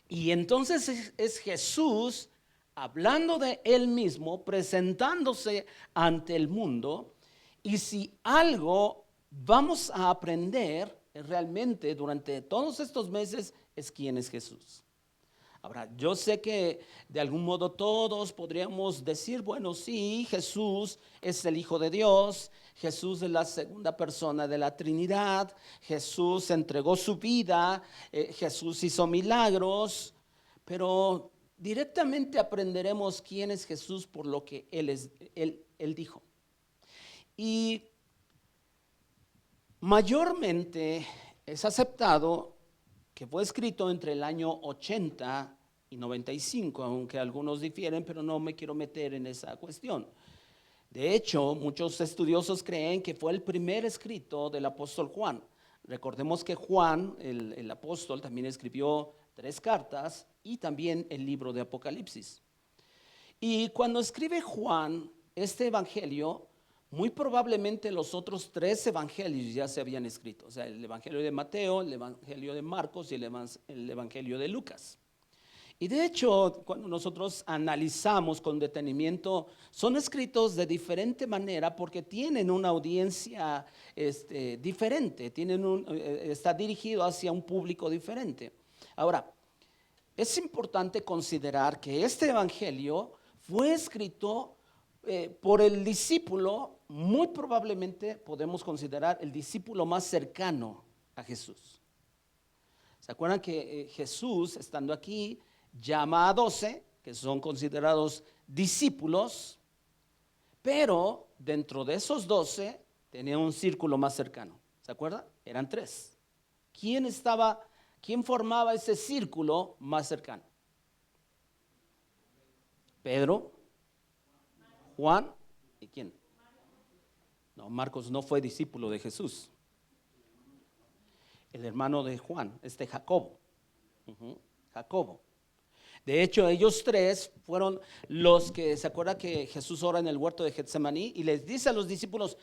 Y entonces es Jesús hablando de Él mismo, presentándose ante el mundo. Y si algo vamos a aprender realmente durante todos estos meses es quién es Jesús. Ahora, yo sé que de algún modo todos podríamos decir, bueno, sí, Jesús es el Hijo de Dios, Jesús es la segunda persona de la Trinidad, Jesús entregó su vida, Jesús hizo milagros, pero directamente aprenderemos quién es Jesús por lo que Él dijo. Y mayormente es aceptado que fue escrito entre el año 80 y 95, aunque algunos difieren, pero no me quiero meter en esa cuestión. De hecho, muchos estudiosos creen que fue el primer escrito del apóstol Juan. Recordemos que Juan, el apóstol, también escribió 3 cartas y también el libro de Apocalipsis. Y cuando escribe Juan este evangelio, muy probablemente los otros 3 evangelios ya se habían escrito, o sea, el evangelio de Mateo, el evangelio de Marcos y el evangelio de Lucas. Y de hecho, cuando nosotros analizamos con detenimiento, son escritos de diferente manera porque tienen una audiencia diferente, está dirigido hacia un público diferente. Ahora, es importante considerar que este evangelio fue escrito por el discípulo, muy probablemente podemos considerar el discípulo más cercano a Jesús. ¿Se acuerdan que Jesús, estando aquí, llama a 12, que son considerados discípulos, pero dentro de esos 12 tenía un círculo más cercano? ¿Se acuerdan? Eran 3. ¿Quién formaba ese círculo más cercano? Pedro, Juan y ¿quién? No, Marcos no fue discípulo de Jesús. El hermano de Juan, Jacobo. Jacobo. De hecho, ellos 3 fueron los que, ¿se acuerda que Jesús ora en el huerto de Getsemaní y les dice a los discípulos,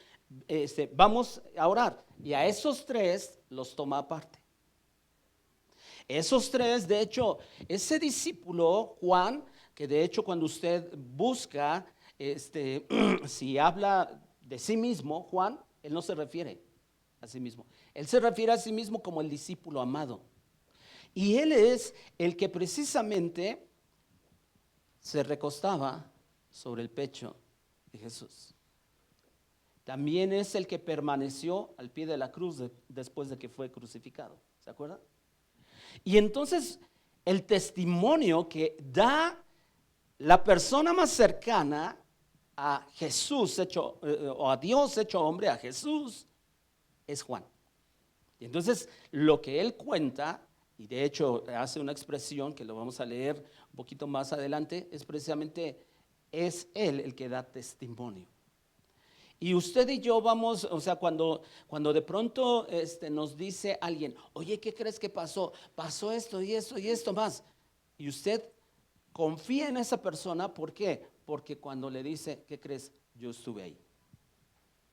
vamos a orar? Y a esos 3 los toma aparte. Esos tres, de hecho, ese discípulo, Juan, que de hecho cuando usted busca, si habla de sí mismo, Juan, él no se refiere a sí mismo. Él se refiere a sí mismo como el discípulo amado. Y él es el que precisamente se recostaba sobre el pecho de Jesús. También es el que permaneció al pie de la cruz después de que fue crucificado. ¿Se acuerdan? Y entonces el testimonio que da la persona más cercana a Jesús o a Dios hecho hombre, a Jesús, es Juan. Y entonces lo que él cuenta, y de hecho hace una expresión que lo vamos a leer un poquito más adelante, es precisamente, es él el que da testimonio. Y usted y yo vamos, o sea, cuando de pronto nos dice alguien, oye, ¿qué crees que pasó? Pasó esto y esto y esto más. Y usted confía en esa persona, ¿por qué? Porque cuando le dice, ¿qué crees? Yo estuve ahí.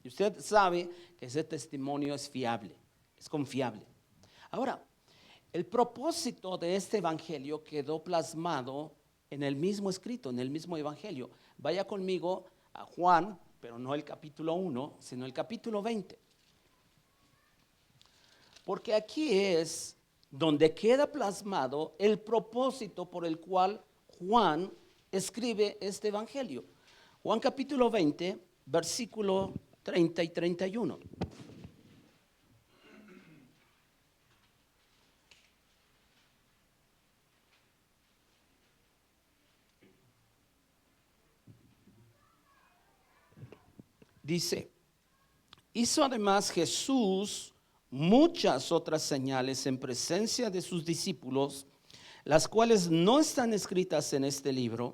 Y usted sabe que ese testimonio es fiable, es confiable. Ahora, el propósito de este evangelio quedó plasmado en el mismo escrito, en el mismo evangelio. Vaya conmigo a Juan, pero no el capítulo 1, sino el capítulo 20. Porque aquí es donde queda plasmado el propósito por el cual Juan escribe este evangelio. Juan capítulo 20, versículo 30 y 31. Dice, hizo además Jesús muchas otras señales en presencia de sus discípulos, las cuales no están escritas en este libro,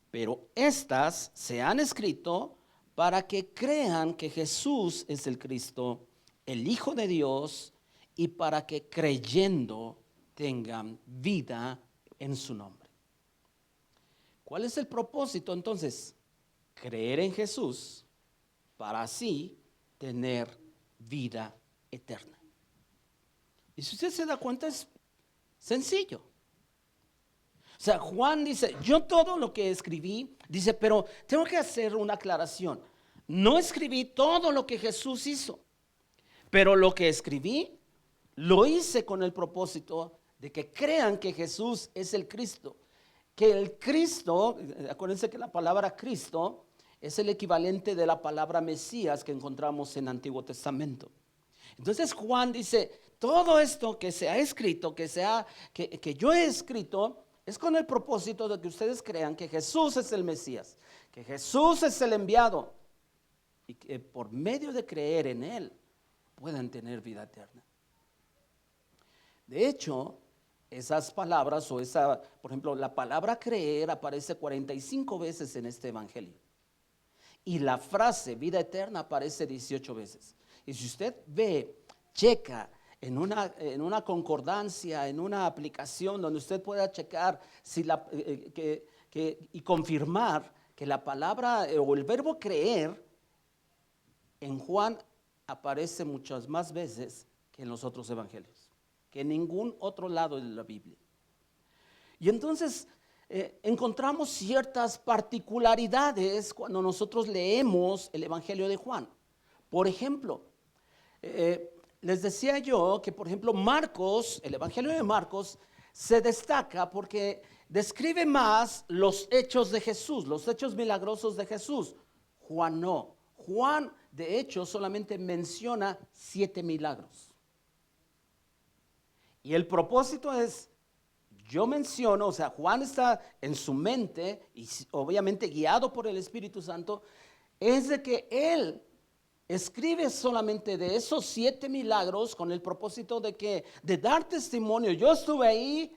pero estas se han escrito para que crean que Jesús es el Cristo, el Hijo de Dios, y para que creyendo tengan vida en su nombre. ¿Cuál es el propósito entonces? Creer en Jesús para así tener vida eterna. Y si usted se da cuenta es sencillo. O sea, Juan dice, yo todo lo que escribí, dice, pero tengo que hacer una aclaración. No escribí todo lo que Jesús hizo, pero lo que escribí lo hice con el propósito de que crean que Jesús es el Cristo. Que el Cristo, acuérdense que la palabra Cristo es el equivalente de la palabra Mesías que encontramos en el Antiguo Testamento. Entonces Juan dice, todo esto que se ha escrito, que yo he escrito, es con el propósito de que ustedes crean que Jesús es el Mesías, que Jesús es el enviado, y que por medio de creer en Él puedan tener vida eterna. De hecho, esas palabras por ejemplo, la palabra creer aparece 45 veces en este evangelio. Y la frase vida eterna aparece 18 veces. Y si usted checa en una concordancia, en una aplicación donde usted pueda checar y confirmar que la palabra o el verbo creer en Juan aparece muchas más veces que en los otros evangelios, que en ningún otro lado de la Biblia. Y entonces encontramos ciertas particularidades cuando nosotros leemos el Evangelio de Juan. Por ejemplo, les decía yo que, por ejemplo, Marcos, el Evangelio de Marcos, se destaca porque describe más los hechos de Jesús, los hechos milagrosos de Jesús. Juan no. Juan, de hecho, solamente menciona 7 milagros. Y el propósito es, yo menciono, o sea, Juan está en su mente y obviamente guiado por el Espíritu Santo, es de que él escribe solamente de esos 7 milagros con el propósito de dar testimonio. Yo estuve ahí,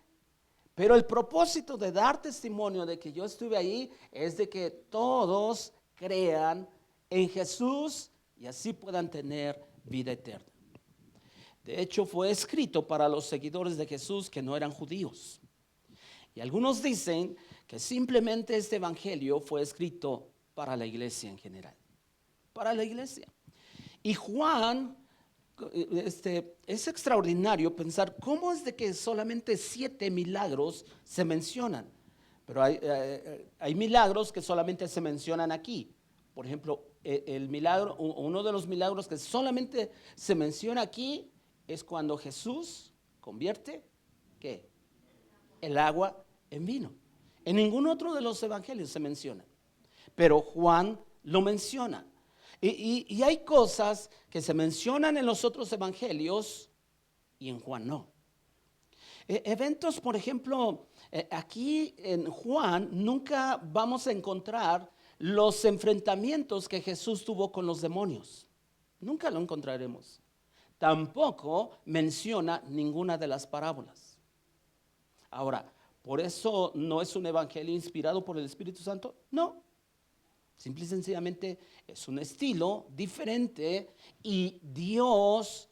pero el propósito de dar testimonio de que yo estuve ahí es de que todos crean en Jesús y así puedan tener vida eterna. De hecho, fue escrito para los seguidores de Jesús que no eran judíos. Y algunos dicen que simplemente este evangelio fue escrito para la iglesia en general. Para la iglesia. Y Juan es extraordinario pensar cómo es de que solamente 7 milagros se mencionan. Pero hay milagros que solamente se mencionan aquí. Por ejemplo, el milagro, uno de los milagros que solamente se menciona aquí es cuando Jesús convierte, ¿qué? El agua en vino. En ningún otro de los evangelios se menciona, pero Juan lo menciona. Y hay cosas que se mencionan en los otros evangelios y en Juan no. Eventos, por ejemplo, aquí en Juan nunca vamos a encontrar los enfrentamientos que Jesús tuvo con los demonios. Nunca lo encontraremos. Tampoco menciona ninguna de las parábolas. Ahora, ¿por eso no es un evangelio inspirado por el Espíritu Santo? No. Simple y sencillamente es un estilo diferente y Dios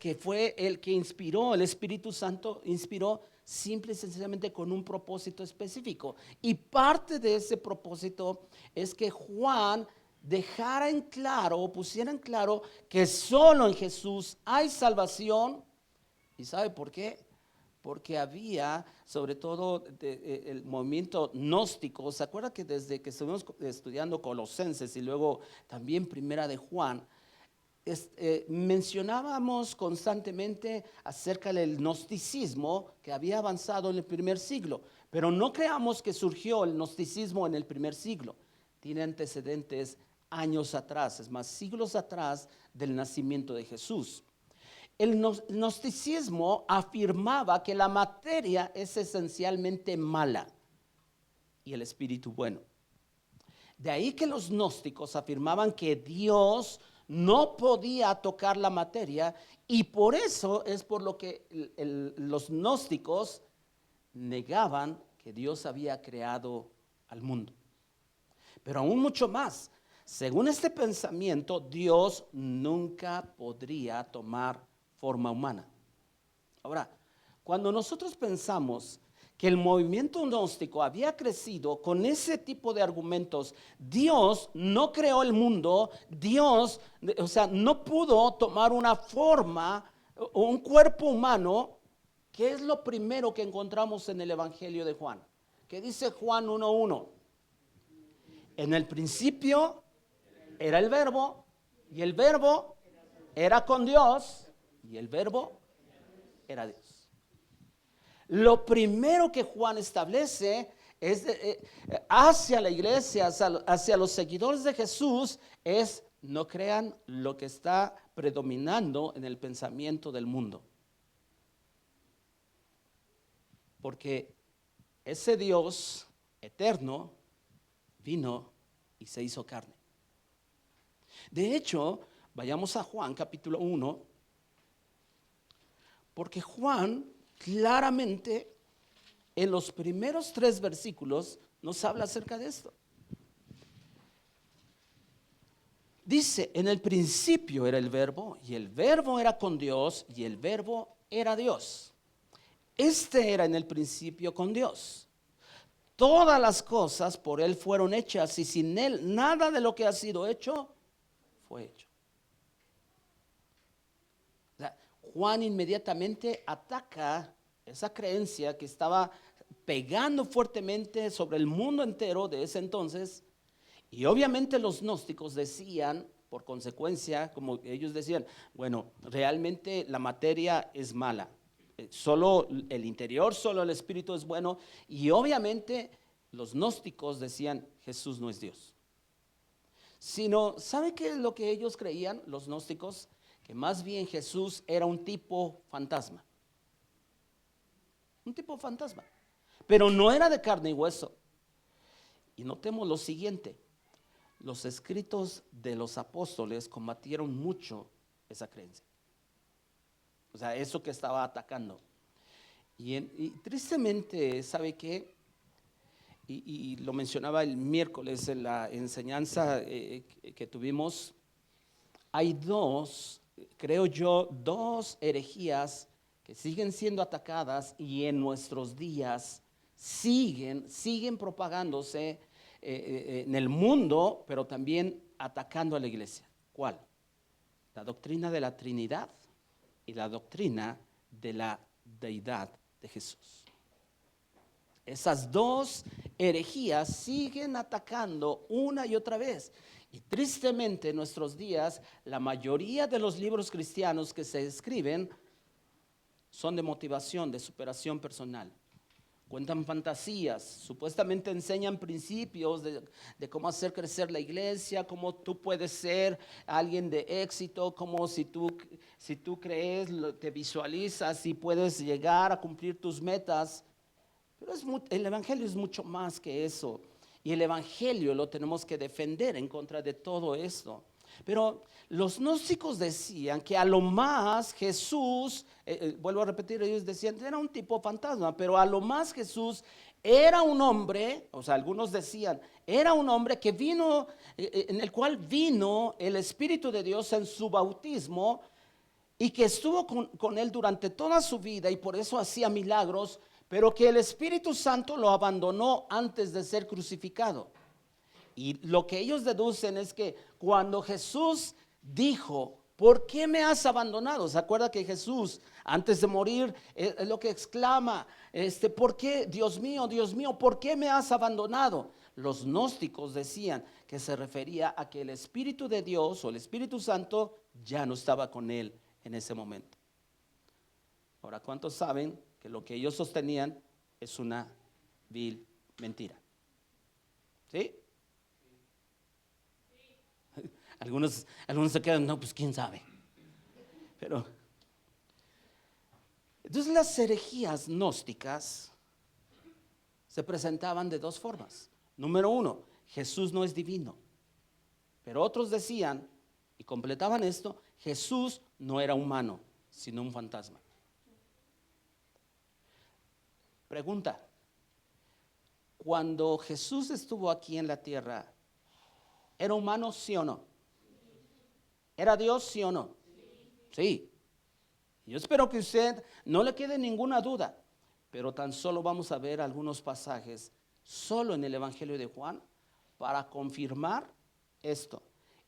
que fue el que inspiró, el Espíritu Santo inspiró simple y sencillamente con un propósito específico. Y parte de ese propósito es que Juan dejara en claro o pusiera en claro que solo en Jesús hay salvación. ¿Y sabe por qué? Porque había, sobre todo, el movimiento gnóstico. ¿Se acuerda que desde que estuvimos estudiando Colosenses y luego también Primera de Juan, mencionábamos constantemente acerca del gnosticismo que había avanzado en el primer siglo? Pero no creamos que surgió el gnosticismo en el primer siglo. Tiene antecedentes años atrás, es más, siglos atrás del nacimiento de Jesús. El gnosticismo afirmaba que la materia es esencialmente mala y el espíritu bueno. De ahí que los gnósticos afirmaban que Dios no podía tocar la materia, y por eso es por lo que los gnósticos negaban que Dios había creado al mundo. Pero aún mucho más, según este pensamiento, Dios nunca podría tomar forma humana. Ahora, cuando nosotros pensamos que el movimiento gnóstico había crecido con ese tipo de argumentos, Dios no creó el mundo, Dios, o sea, no pudo tomar una forma o un cuerpo humano. ¿Qué es lo primero que encontramos en el Evangelio de Juan? ¿Qué dice Juan 1:1? En el principio era el verbo, y el verbo era con Dios, y el verbo era Dios. Lo primero que Juan establece es hacia la iglesia, hacia los seguidores de Jesús, es: no crean lo que está predominando en el pensamiento del mundo. Porque ese Dios eterno vino y se hizo carne. De hecho, vayamos a Juan capítulo 1, porque Juan claramente en los primeros 3 versículos nos habla acerca de esto. Dice: en el principio era el verbo, y el verbo era con Dios, y el verbo era Dios. Este era en el principio con Dios. Todas las cosas por Él fueron hechas, y sin Él nada de lo que ha sido hecho fue hecho. O sea, Juan inmediatamente ataca esa creencia que estaba pegando fuertemente sobre el mundo entero de ese entonces. Y obviamente los gnósticos decían, por consecuencia, como ellos decían, bueno, realmente la materia es mala. Solo el interior, solo el espíritu es bueno. Y obviamente los gnósticos decían: Jesús no es Dios. Sino, ¿sabe qué es lo que ellos creían, los gnósticos? Que más bien Jesús era un tipo fantasma. Un tipo fantasma. Pero no era de carne y hueso. Y notemos lo siguiente: los escritos de los apóstoles combatieron mucho esa creencia. O sea, eso que estaba atacando. Y tristemente, ¿sabe qué? Y lo mencionaba el miércoles en la enseñanza que tuvimos. Hay creo yo, dos herejías que siguen siendo atacadas y en nuestros días siguen propagándose en el mundo, pero también atacando a la iglesia. ¿Cuál? la doctrina de la Trinidad y la doctrina de la deidad de Jesús. Esas dos herejías siguen atacando una y otra vez. Y tristemente en nuestros días, la mayoría de los libros cristianos que se escriben son de motivación, de superación personal. Cuentan fantasías, supuestamente enseñan principios de cómo hacer crecer la iglesia, cómo tú puedes ser alguien de éxito, cómo si tú crees, te visualizas y puedes llegar a cumplir tus metas. Pero el evangelio es mucho más que eso. Y el evangelio lo tenemos que defender en contra de todo esto. Pero los gnósticos decían que a lo más Jesús, vuelvo a repetir, ellos decían, era un tipo fantasma, pero a lo más Jesús era un hombre, o sea, algunos decían, era un hombre que vino, en el cual vino el Espíritu de Dios en su bautismo y que estuvo con él durante toda su vida y por eso hacía milagros, pero que el Espíritu Santo lo abandonó antes de ser crucificado. Y lo que ellos deducen es que cuando Jesús dijo, ¿por qué me has abandonado? ¿Se acuerda que Jesús antes de morir es lo que exclama? ¿Por qué, Dios mío, por qué me has abandonado? Los gnósticos decían que se refería a que el Espíritu de Dios o el Espíritu Santo ya no estaba con él en ese momento. Ahora, ¿cuántos saben que lo que ellos sostenían es una vil mentira? ¿Sí? Algunos se quedan, no, pues quién sabe. Pero, entonces las herejías gnósticas se presentaban de dos formas. Número uno, Jesús no es divino. Pero otros decían, y completaban esto, Jesús no era humano, sino un fantasma. Pregunta, cuando Jesús estuvo aquí en la tierra, ¿era humano, sí o no? ¿Era Dios, sí o no? Sí. Yo espero que usted no le quede ninguna duda, pero tan solo vamos a ver algunos pasajes solo en el Evangelio de Juan para confirmar esto.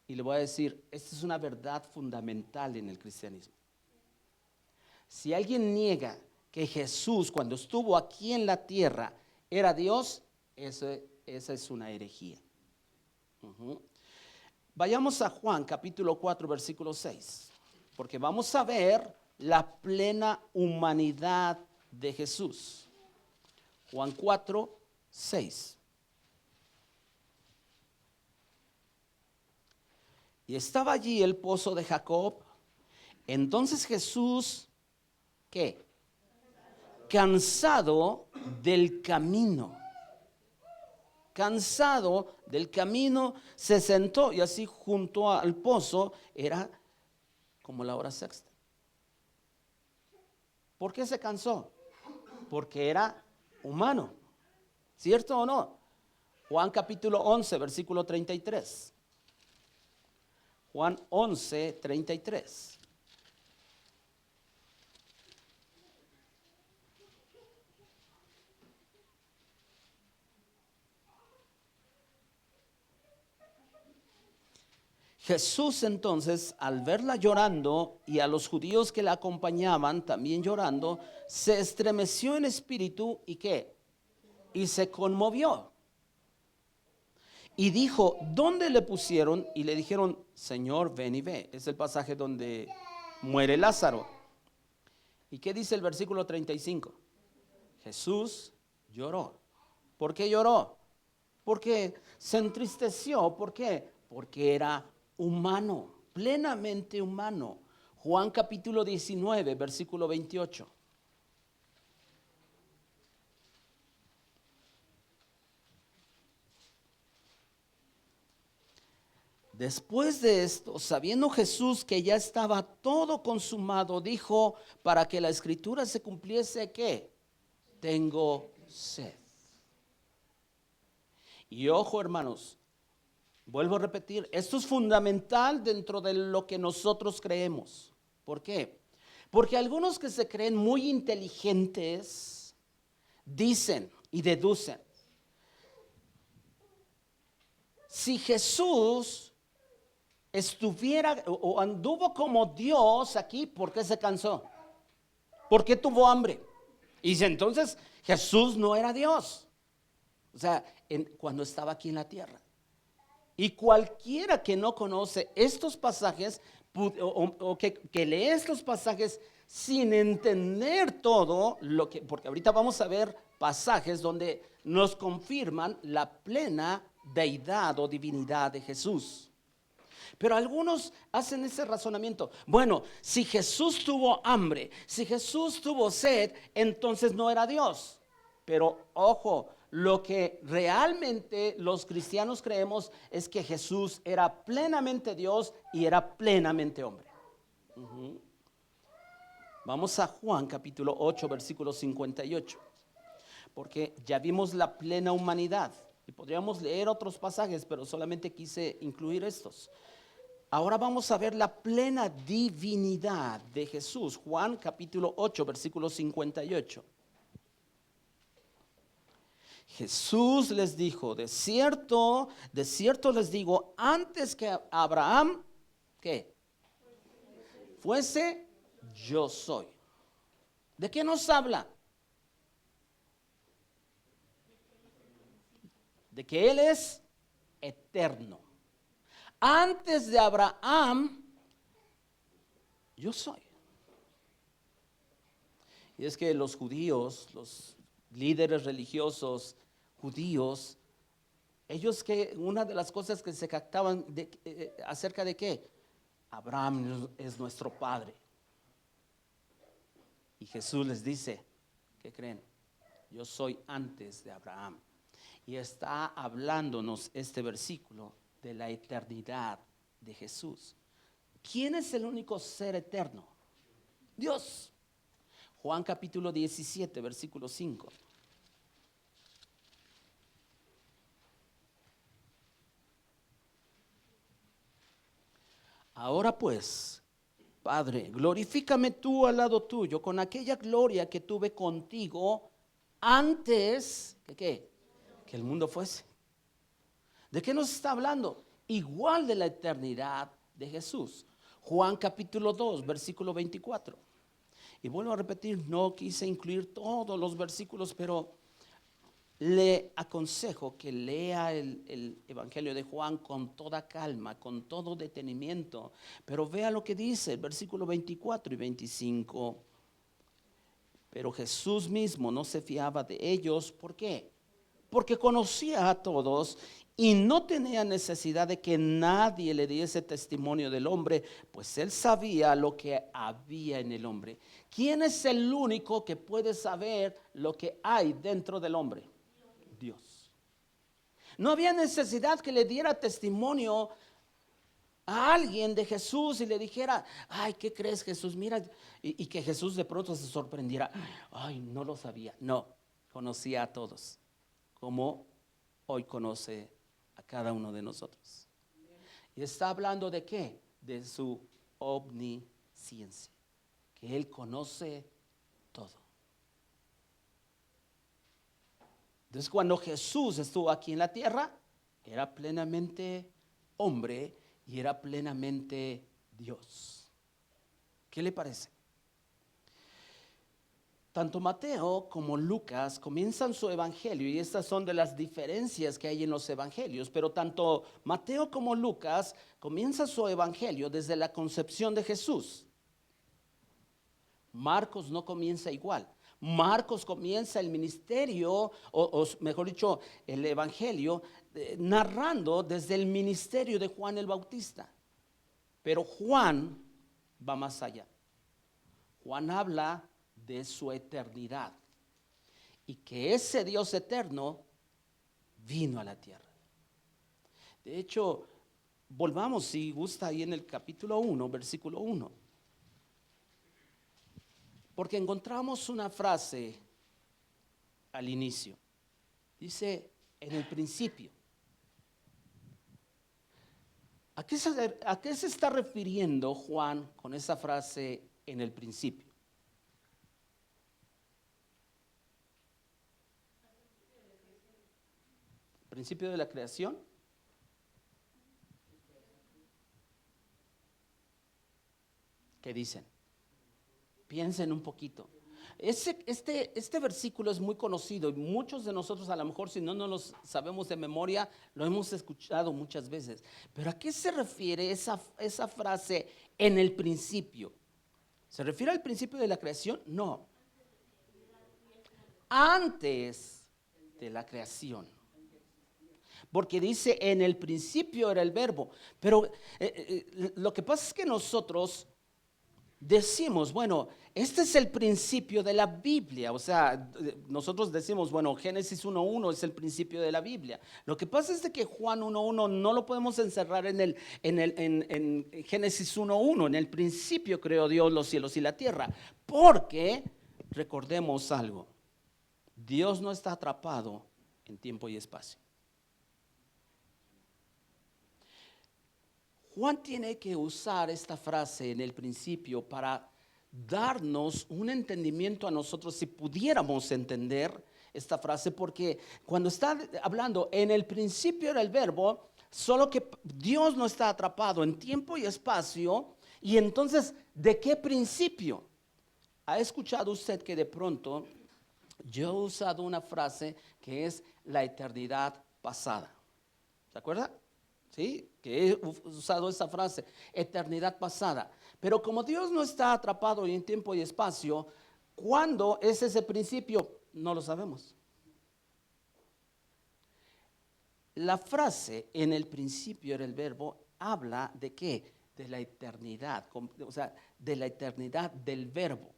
Y le voy a decir, esta es una verdad fundamental en el cristianismo. Si alguien niega que Jesús cuando estuvo aquí en la tierra era Dios, esa es una herejía. Vayamos a Juan capítulo 4 versículo 6, porque vamos a ver la plena humanidad de Jesús. Juan 4, 6. Y estaba allí el pozo de Jacob. Entonces Jesús, ¿qué? Cansado del camino. Cansado del camino, se sentó y así junto al pozo era como la hora sexta. ¿Por qué se cansó? Porque era humano. ¿Cierto o no? Juan capítulo 11, versículo 33. Juan 11, 33. Jesús entonces, al verla llorando y a los judíos que la acompañaban también llorando, se estremeció en espíritu y ¿qué? Y se conmovió. Y dijo, ¿dónde le pusieron? Y le dijeron, Señor, ven y ve. Es el pasaje donde muere Lázaro. ¿Y qué dice el versículo 35? Jesús lloró. ¿Por qué lloró? Porque se entristeció. ¿Por qué? Porque era humano, plenamente humano. Juan capítulo 19, versículo 28. Después de esto, sabiendo Jesús que ya estaba todo consumado, dijo, para que la escritura se cumpliese, ¿qué? Tengo sed. Y ojo, hermanos, vuelvo a repetir, esto es fundamental dentro de lo que nosotros creemos. ¿Por qué? Porque algunos que se creen muy inteligentes dicen y deducen, si Jesús estuviera o anduvo como Dios aquí, ¿por qué se cansó? ¿Por qué tuvo hambre? Y dice, entonces Jesús no era Dios. O sea, cuando estaba aquí en la tierra. Y cualquiera que no conoce estos pasajes o que lee estos pasajes sin entender todo lo que, porque ahorita vamos a ver pasajes donde nos confirman la plena deidad o divinidad de Jesús. Pero algunos hacen ese razonamiento. Bueno, si Jesús tuvo hambre, si Jesús tuvo sed, entonces no era Dios. Pero ojo, lo que realmente los cristianos creemos es que Jesús era plenamente Dios y era plenamente hombre. Vamos a Juan capítulo 8, versículo 58. Porque ya vimos la plena humanidad. Y podríamos leer otros pasajes, pero solamente quise incluir estos. Ahora vamos a ver la plena divinidad de Jesús. Juan capítulo 8, versículo 58. Jesús les dijo, de cierto les digo, antes que Abraham, ¿qué? Fuese, yo soy. ¿De qué nos habla? De que Él es eterno. Antes de Abraham, yo soy. Y es que los judíos, los líderes religiosos judíos, ellos que una de las cosas que se captaban acerca de qué, Abraham es nuestro padre. Y Jesús les dice, ¿qué creen? Yo soy antes de Abraham. Y está hablándonos este versículo de la eternidad de Jesús. ¿Quién es el único ser eterno? Dios. Juan capítulo 17, versículo 5. Ahora pues, Padre, glorifícame tú al lado tuyo con aquella gloria que tuve contigo antes que el mundo fuese. ¿De qué nos está hablando? Igual de la eternidad de Jesús. Juan capítulo 2, versículo 24. Y vuelvo a repetir, no quise incluir todos los versículos, pero le aconsejo que lea el Evangelio de Juan con toda calma, con todo detenimiento. Pero vea lo que dice el versículo 24 y 25. Pero Jesús mismo no se fiaba de ellos. ¿Por qué? Porque conocía a todos y no tenía necesidad de que nadie le diese testimonio del hombre, pues él sabía lo que había en el hombre. ¿Quién es el único que puede saber lo que hay dentro del hombre? Dios. No había necesidad que le diera testimonio a alguien de Jesús y le dijera, ay, ¿qué crees, Jesús? Mira, y que Jesús de pronto se sorprendiera, ay, no lo sabía. No, conocía a todos, como hoy conoce a cada uno de nosotros. Y está hablando de qué? De su omnisciencia, que Él conoce todo. Entonces, cuando Jesús estuvo aquí en la tierra, era plenamente hombre y era plenamente Dios. ¿Qué le parece? Tanto Mateo como Lucas comienzan su evangelio, y estas son de las diferencias que hay en los evangelios, pero tanto Mateo como Lucas comienzan su evangelio desde la concepción de Jesús. Marcos no comienza igual. Marcos comienza el ministerio, o mejor dicho, el evangelio, narrando desde el ministerio de Juan el Bautista. Pero Juan va más allá. Juan habla de su eternidad y que ese Dios eterno vino a la tierra. De hecho, volvamos, si gusta, ahí en el capítulo 1, versículo 1. Porque encontramos una frase al inicio. Dice, en el principio. ¿A qué se está refiriendo Juan con esa frase en el principio? ¿Principio de la creación? ¿Qué dicen? Piensen un poquito. Este versículo es muy conocido y muchos de nosotros a lo mejor si no nos lo sabemos de memoria, lo hemos escuchado muchas veces. Pero ¿a qué se refiere esa frase en el principio? ¿Se refiere al principio de la creación? No. Antes de la creación. Porque dice en el principio era el verbo. Pero lo que pasa es que nosotros decimos, bueno, este es el principio de la Biblia. O sea, nosotros decimos, bueno, Génesis 1:1 es el principio de la Biblia. Lo que pasa es de que Juan 1:1 no lo podemos encerrar en Génesis 1:1. En el principio creó Dios los cielos y la tierra. Porque, recordemos algo, Dios no está atrapado en tiempo y espacio. Juan tiene que usar esta frase en el principio para darnos un entendimiento a nosotros, si pudiéramos entender esta frase, porque cuando está hablando en el principio era el verbo, solo que Dios no está atrapado en tiempo y espacio, y entonces, ¿de qué principio? ¿Ha escuchado usted que de pronto yo he usado una frase que es la eternidad pasada? ¿Se acuerda? Sí, que he usado esa frase, eternidad pasada. Pero como Dios no está atrapado en tiempo y espacio, ¿cuándo es ese principio? No lo sabemos. La frase en el principio era el verbo, habla de qué? De la eternidad, o sea, de la eternidad del verbo.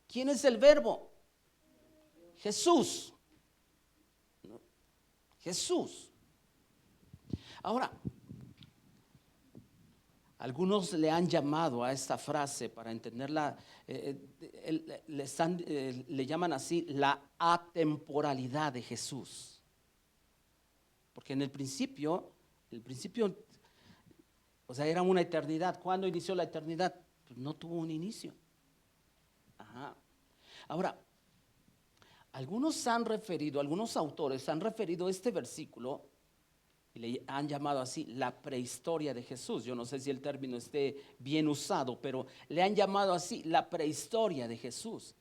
¿Quién es el verbo? Jesús. Jesús. Ahora, algunos le han llamado a esta frase para entenderla, le llaman así la atemporalidad de Jesús. Porque en el principio, o sea, era una eternidad. ¿Cuándo inició la eternidad? Pues no tuvo un inicio. Ajá. Ahora, algunos autores han referido este versículo y le han llamado así la prehistoria de Jesús. Yo no sé si el término esté bien usado, pero le han llamado así la prehistoria de Jesús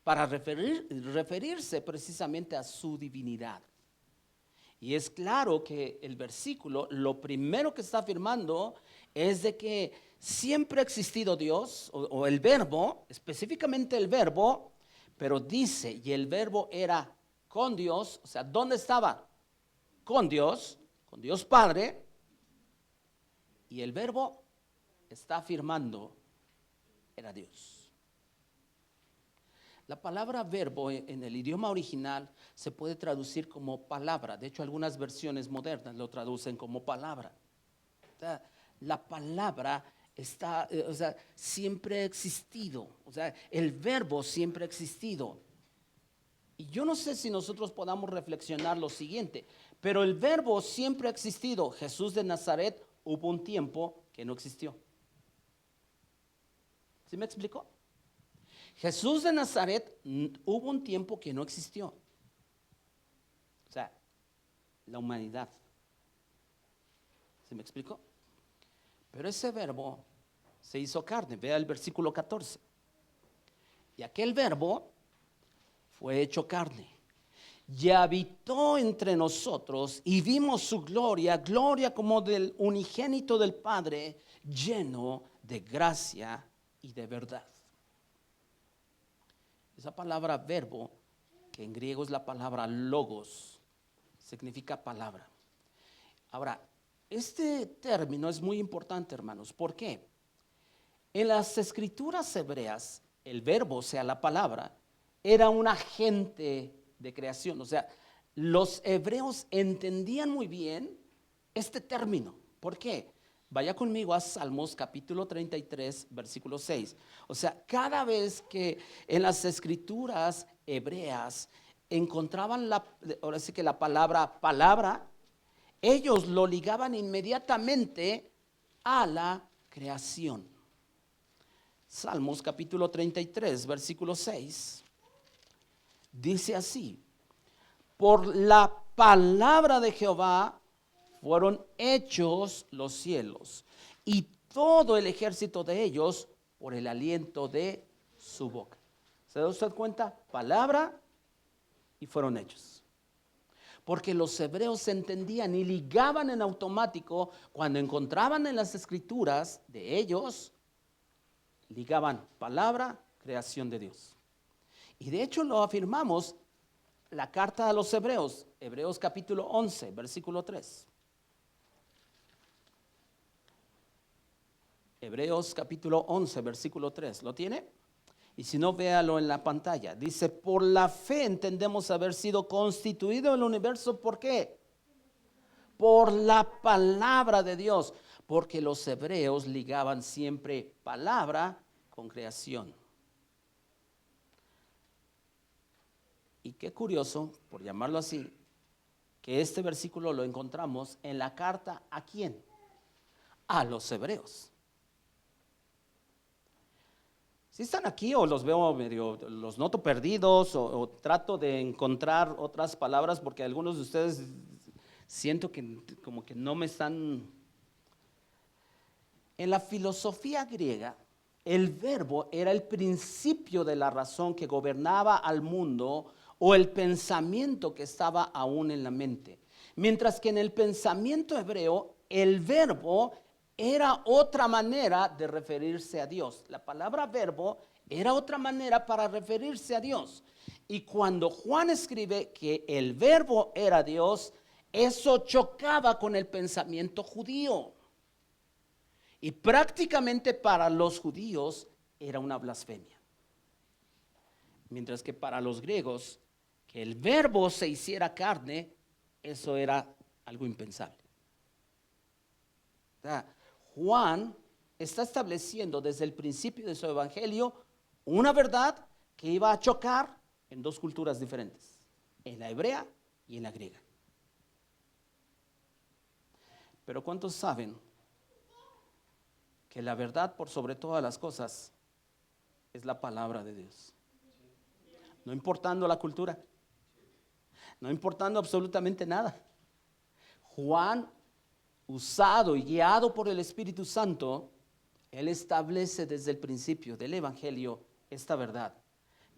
para referirse precisamente a su divinidad. Y es claro que el versículo, lo primero que está afirmando es de que siempre ha existido Dios o el verbo, específicamente el verbo, pero dice, y el verbo era con Dios, o sea, ¿dónde estaba? Con Dios Padre, y el verbo está afirmando, era Dios. La palabra verbo en el idioma original se puede traducir como palabra. De hecho, algunas versiones modernas lo traducen como palabra. O sea, la palabra está, o sea, siempre ha existido. O sea, el verbo siempre ha existido. Y yo no sé si nosotros podamos reflexionar lo siguiente, pero el verbo siempre ha existido. Jesús de Nazaret, hubo un tiempo que no existió. ¿Sí me explicó? Jesús de Nazaret, hubo un tiempo que no existió. O sea, la humanidad. ¿Sí me explicó? Pero ese verbo se hizo carne. Vea el versículo 14. Y aquel verbo fue hecho carne y habitó entre nosotros y vimos su gloria, gloria como del unigénito del Padre, lleno de gracia y de verdad. Esa palabra verbo, que en griego es la palabra logos, significa palabra. Ahora, este término es muy importante, hermanos. ¿Por qué? En las escrituras hebreas, el verbo, o sea, la palabra, era un agente de creación. O sea, los hebreos entendían muy bien este término. ¿Por qué? Vaya conmigo a Salmos capítulo 33, versículo 6. O sea, cada vez que en las escrituras hebreas encontraban ahora sí que la palabra, ellos lo ligaban inmediatamente a la creación. Salmos capítulo 33, versículo 6. Dice así: por la palabra de Jehová fueron hechos los cielos, y todo el ejército de ellos por el aliento de su boca. ¿Se da usted cuenta? Palabra y fueron hechos. Porque los hebreos entendían y ligaban en automático cuando encontraban en las escrituras de ellos, ligaban palabra, creación de Dios. Y de hecho lo afirmamos la carta a los hebreos, Hebreos capítulo 11, versículo 3. Hebreos capítulo 11, versículo 3. ¿Lo tiene? Y si no, véalo en la pantalla. Dice, por la fe entendemos haber sido constituido el universo. ¿Por qué? Por la palabra de Dios. Porque los hebreos ligaban siempre palabra con creación. Y qué curioso, por llamarlo así, que este versículo lo encontramos en la carta ¿a quién? A los hebreos. Si están aquí o los veo medio, los noto perdidos o trato de encontrar otras palabras porque algunos de ustedes siento que como que no me están. En la filosofía griega, el verbo era el principio de la razón que gobernaba al mundo o el pensamiento que estaba aún en la mente. Mientras que en el pensamiento hebreo, el verbo era otra manera de referirse a Dios. La palabra verbo era otra manera para referirse a Dios. Y cuando Juan escribe que el verbo era Dios, eso chocaba con el pensamiento judío. Y prácticamente para los judíos era una blasfemia. Mientras que para los griegos, que el verbo se hiciera carne, eso era algo impensable. O sea, Juan está estableciendo desde el principio de su evangelio una verdad que iba a chocar en dos culturas diferentes, en la hebrea y en la griega. Pero ¿cuántos saben que la verdad por sobre todas las cosas es la palabra de Dios? No importando la cultura, no importando absolutamente nada. Juan, usado y guiado por el Espíritu Santo, él establece desde el principio del evangelio esta verdad,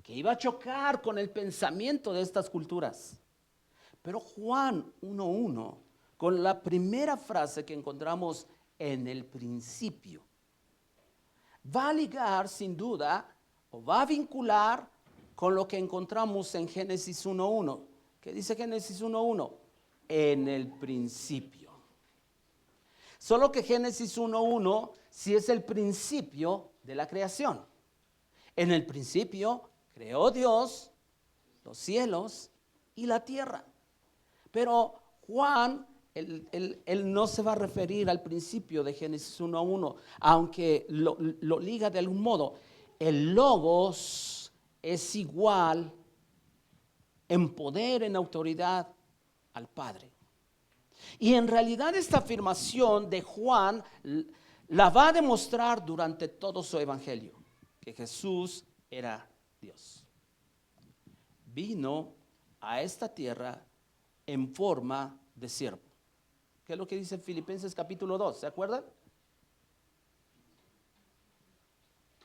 que iba a chocar con el pensamiento de estas culturas. Pero Juan 1:1, con la primera frase que encontramos en el principio, va a ligar sin duda o va a vincular con lo que encontramos en Génesis 1:1. ¿Qué dice Génesis 1:1? En el principio. Solo que Génesis 1:1 sí es el principio de la creación. En el principio creó Dios los cielos y la tierra. Pero Juan, él no se va a referir al principio de Génesis 1:1, aunque lo liga de algún modo. El Logos es igual en poder, en autoridad al Padre. Y en realidad esta afirmación de Juan la va a demostrar durante todo su evangelio, que Jesús era Dios. Vino a esta tierra en forma de siervo. ¿Qué es lo que dice Filipenses capítulo 2? ¿Se acuerdan?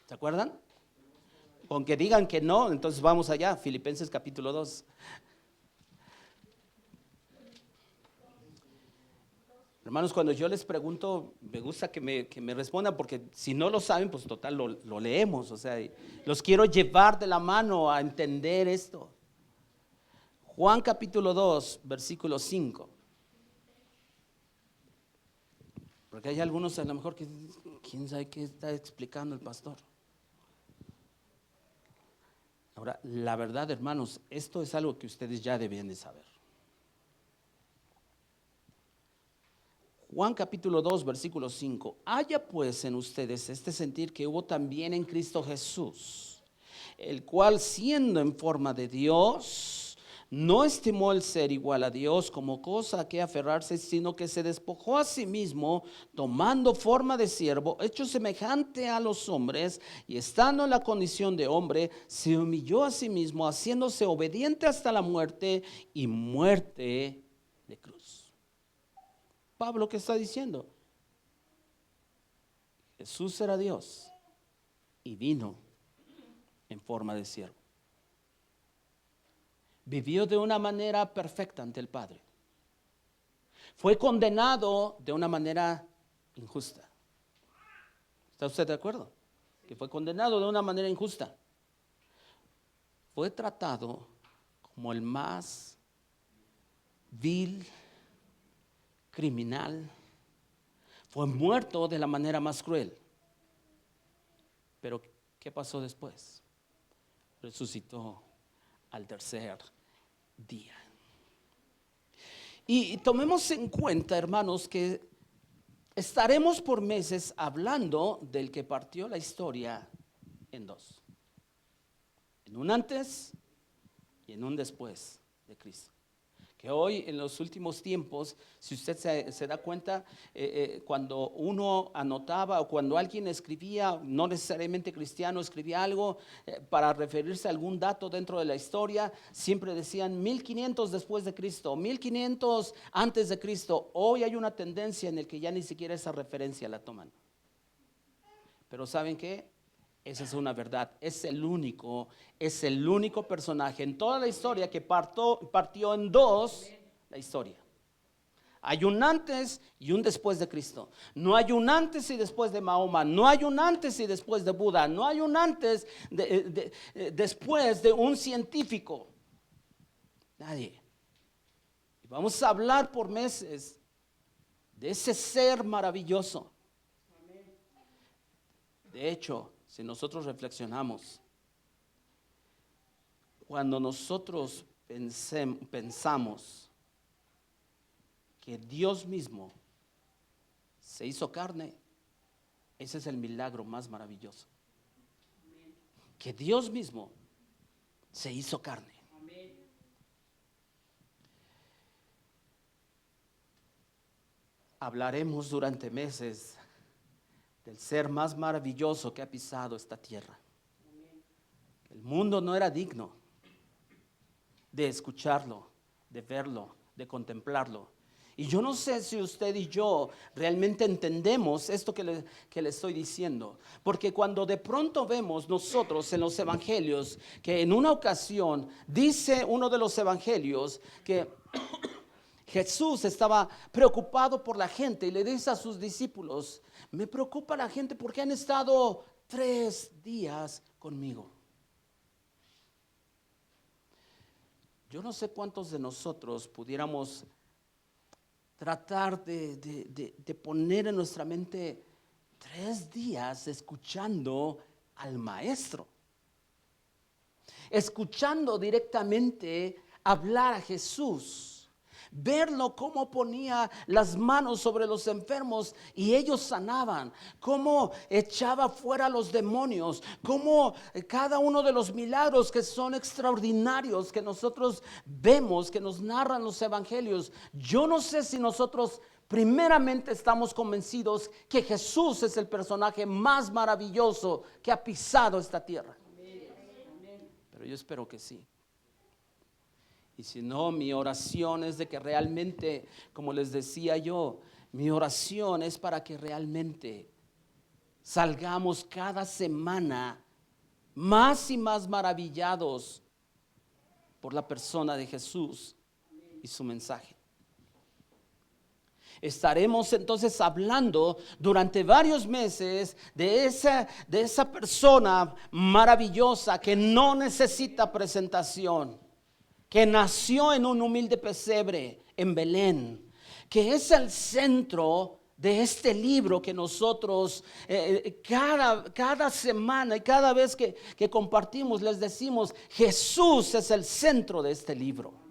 ¿Se acuerdan? Aunque digan que no, entonces vamos allá, Filipenses capítulo 2. Hermanos, cuando yo les pregunto, me gusta que me respondan, porque si no lo saben, pues total, lo leemos. O sea, los quiero llevar de la mano a entender esto. Juan capítulo 2, versículo 5. Porque hay algunos a lo mejor que, ¿quién sabe qué está explicando el pastor? Ahora, la verdad, hermanos, esto es algo que ustedes ya deben de saber. Juan capítulo 2, versículo 5. Haya pues en ustedes este sentir que hubo también en Cristo Jesús, el cual siendo en forma de Dios, no estimó el ser igual a Dios como cosa a que aferrarse, sino que se despojó a sí mismo, tomando forma de siervo, hecho semejante a los hombres, y estando en la condición de hombre, se humilló a sí mismo, haciéndose obediente hasta la muerte y muerte de cruz. Pablo, ¿qué está diciendo? Jesús era Dios y vino en forma de siervo. Vivió de una manera perfecta ante el Padre. Fue condenado de una manera injusta. ¿Está usted de acuerdo? Que fue condenado de una manera injusta. Fue tratado como el más vil, criminal. Fue muerto de la manera más cruel. Pero ¿qué pasó después? Resucitó al tercer día. Y tomemos en cuenta, hermanos, que estaremos por meses hablando del que partió la historia en dos. En un antes y en un después de Cristo. Que hoy en los últimos tiempos, si usted se da cuenta, cuando uno anotaba o cuando alguien escribía, no necesariamente cristiano, escribía algo para referirse a algún dato dentro de la historia, siempre decían 1500 después de Cristo, 1500 antes de Cristo. Hoy hay una tendencia en el que ya ni siquiera esa referencia la toman. Pero ¿saben qué? Esa es una verdad, es el único personaje en toda la historia que partió en dos la historia. Hay un antes y un después de Cristo. No hay un antes y después de Mahoma, no hay un antes y después de Buda, no hay un antes después de un científico. Nadie. Y vamos a hablar por meses de ese ser maravilloso. De hecho, si nosotros reflexionamos, cuando nosotros pensamos que Dios mismo se hizo carne, ese es el milagro más maravilloso. Que Dios mismo se hizo carne. Hablaremos durante meses del ser más maravilloso que ha pisado esta tierra. El mundo no era digno de escucharlo, de verlo, de contemplarlo. Y yo no sé si usted y yo realmente entendemos esto que le estoy diciendo. Porque cuando de pronto vemos nosotros en los evangelios que en una ocasión dice uno de los evangelios que Jesús estaba preocupado por la gente y le dice a sus discípulos: me preocupa la gente porque han estado 3 días conmigo. Yo no sé cuántos de nosotros pudiéramos tratar de poner en nuestra mente 3 días escuchando al Maestro, escuchando directamente hablar a Jesús. Verlo cómo ponía las manos sobre los enfermos y ellos sanaban, cómo echaba fuera a los demonios, cómo cada uno de los milagros que son extraordinarios que nosotros vemos, que nos narran los evangelios. Yo no sé si nosotros primeramente estamos convencidos que Jesús es el personaje más maravilloso que ha pisado esta tierra. Pero yo espero que sí. Y si no, mi oración es de que realmente, como les decía yo, mi oración es para que realmente salgamos cada semana más y más maravillados por la persona de Jesús y su mensaje. Estaremos entonces hablando durante varios meses de esa persona maravillosa que no necesita presentación, que nació en un humilde pesebre en Belén, que es el centro de este libro que nosotros cada semana y cada vez que compartimos les decimos: Jesús es el centro de este libro.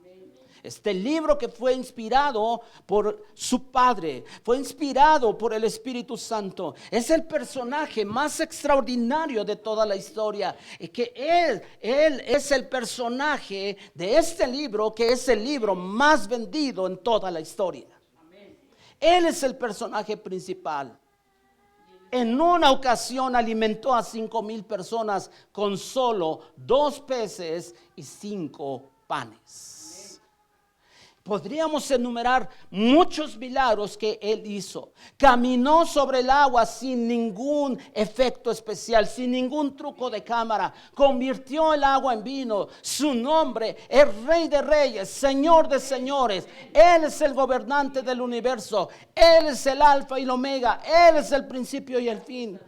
Este libro que fue inspirado por su Padre, fue inspirado por el Espíritu Santo, es el personaje más extraordinario de toda la historia. Y que Él es el personaje de este libro, que es el libro más vendido en toda la historia. Él es el personaje principal. En una ocasión alimentó a 5,000 personas con solo 2 peces y 5 panes. Podríamos enumerar muchos milagros que Él hizo. Caminó sobre el agua sin ningún efecto especial, sin ningún truco de cámara. Convirtió el agua en vino. Su nombre es Rey de Reyes, Señor de Señores. Él es el gobernante del universo. Él es el Alfa y el Omega. Él es el principio y el fin.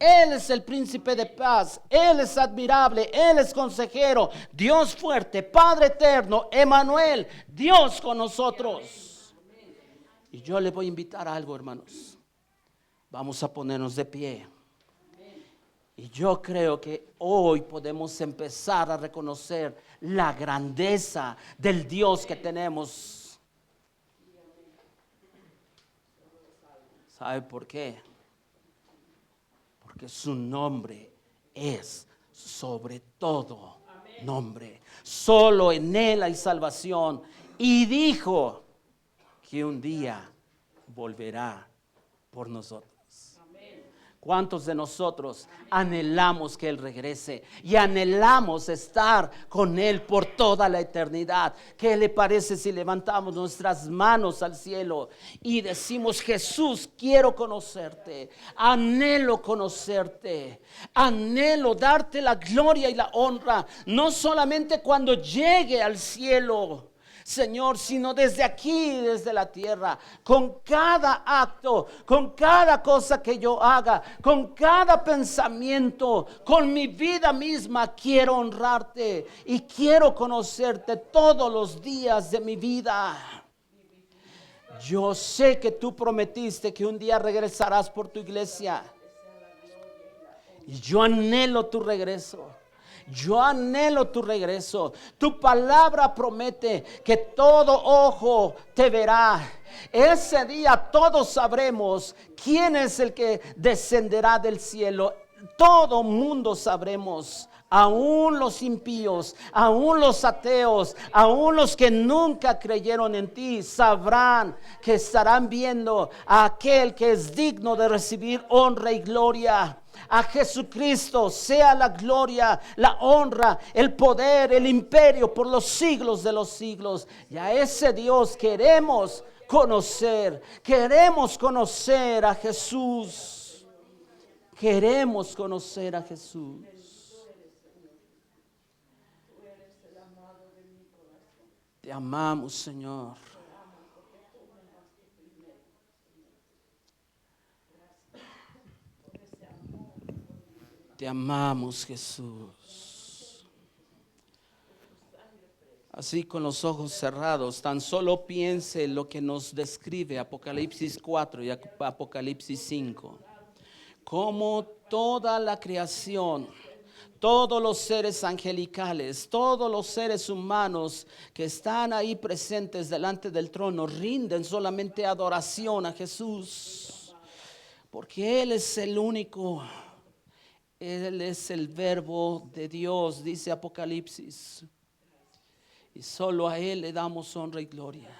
Él es el príncipe de paz, Él es admirable, Él es consejero, Dios fuerte, Padre eterno, Emmanuel, Dios con nosotros. Y yo le voy a invitar a algo, hermanos. Vamos a ponernos de pie. Y yo creo que hoy podemos empezar a reconocer la grandeza del Dios que tenemos. ¿Sabe por qué? Porque su nombre es sobre todo nombre. Solo en Él hay salvación. Y dijo que un día volverá por nosotros. ¿Cuántos de nosotros anhelamos que Él regrese y anhelamos estar con Él por toda la eternidad? ¿Qué le parece si levantamos nuestras manos al cielo y decimos: Jesús, quiero conocerte, anhelo conocerte, anhelo darte la gloria y la honra, no solamente cuando llegue al cielo, Señor, sino desde aquí, desde la tierra, con cada acto, con cada cosa que yo haga, con cada pensamiento, con mi vida misma, quiero honrarte y quiero conocerte todos los días de mi vida. Yo sé que tú prometiste que un día regresarás por tu iglesia y yo anhelo tu regreso. Yo anhelo tu regreso. Tu palabra promete que todo ojo te verá. Ese día todos sabremos quién es el que descenderá del cielo. Todo mundo sabremos. Aún los impíos, aún los ateos, aún los que nunca creyeron en ti, sabrán que estarán viendo a aquel que es digno de recibir honra y gloria. A Jesucristo sea la gloria, la honra, el poder, el imperio por los siglos de los siglos. Y a ese Dios queremos conocer a Jesús. Queremos conocer a Jesús. Te amamos, Señor. Te amamos, Jesús. Así, con los ojos cerrados, tan solo piense lo que nos describe Apocalipsis 4 y Apocalipsis 5. Como toda la creación, todos los seres angelicales, todos los seres humanos que están ahí presentes delante del trono rinden solamente adoración a Jesús, porque Él es el único. Él es el verbo de Dios, dice Apocalipsis. Y solo a Él le damos honra y gloria.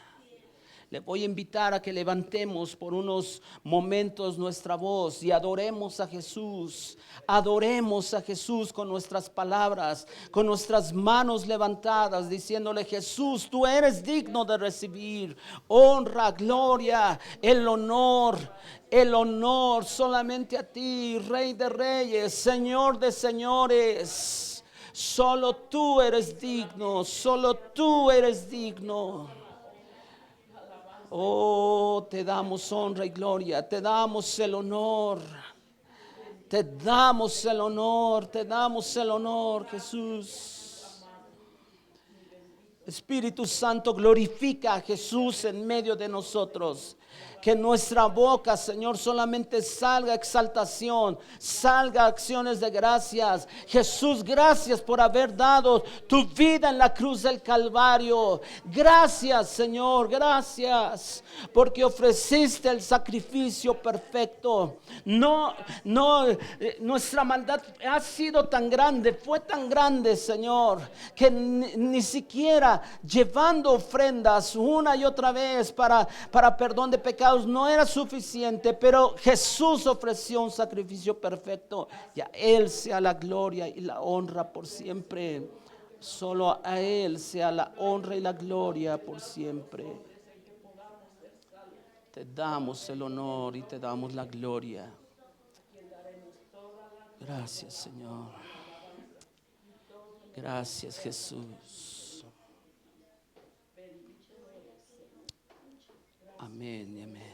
Le voy a invitar a que levantemos por unos momentos nuestra voz y adoremos a Jesús. Adoremos a Jesús con nuestras palabras, con nuestras manos levantadas, diciéndole: Jesús, tú eres digno de recibir honra, gloria, el honor solamente a ti, Rey de Reyes, Señor de Señores. Solo tú eres digno, solo tú eres digno. Oh, te damos honra y gloria, te damos el honor, te damos el honor, te damos el honor, Jesús. Espíritu Santo, glorifica a Jesús en medio de nosotros. Que nuestra boca, Señor, solamente salga exaltación, salga acciones de gracias. Jesús, gracias por haber dado tu vida en la cruz del Calvario. Gracias, Señor, gracias porque ofreciste el sacrificio perfecto. Nuestra maldad ha sido tan grande, fue tan grande, Señor, que ni siquiera llevando ofrendas una y otra vez para perdón de pecados no era suficiente, pero Jesús ofreció un sacrificio perfecto y a Él sea la gloria y la honra por siempre. Solo a Él sea la honra y la gloria por siempre. Te damos el honor y te damos la gloria. Gracias, Señor. Gracias, Jesús. Amén y amén.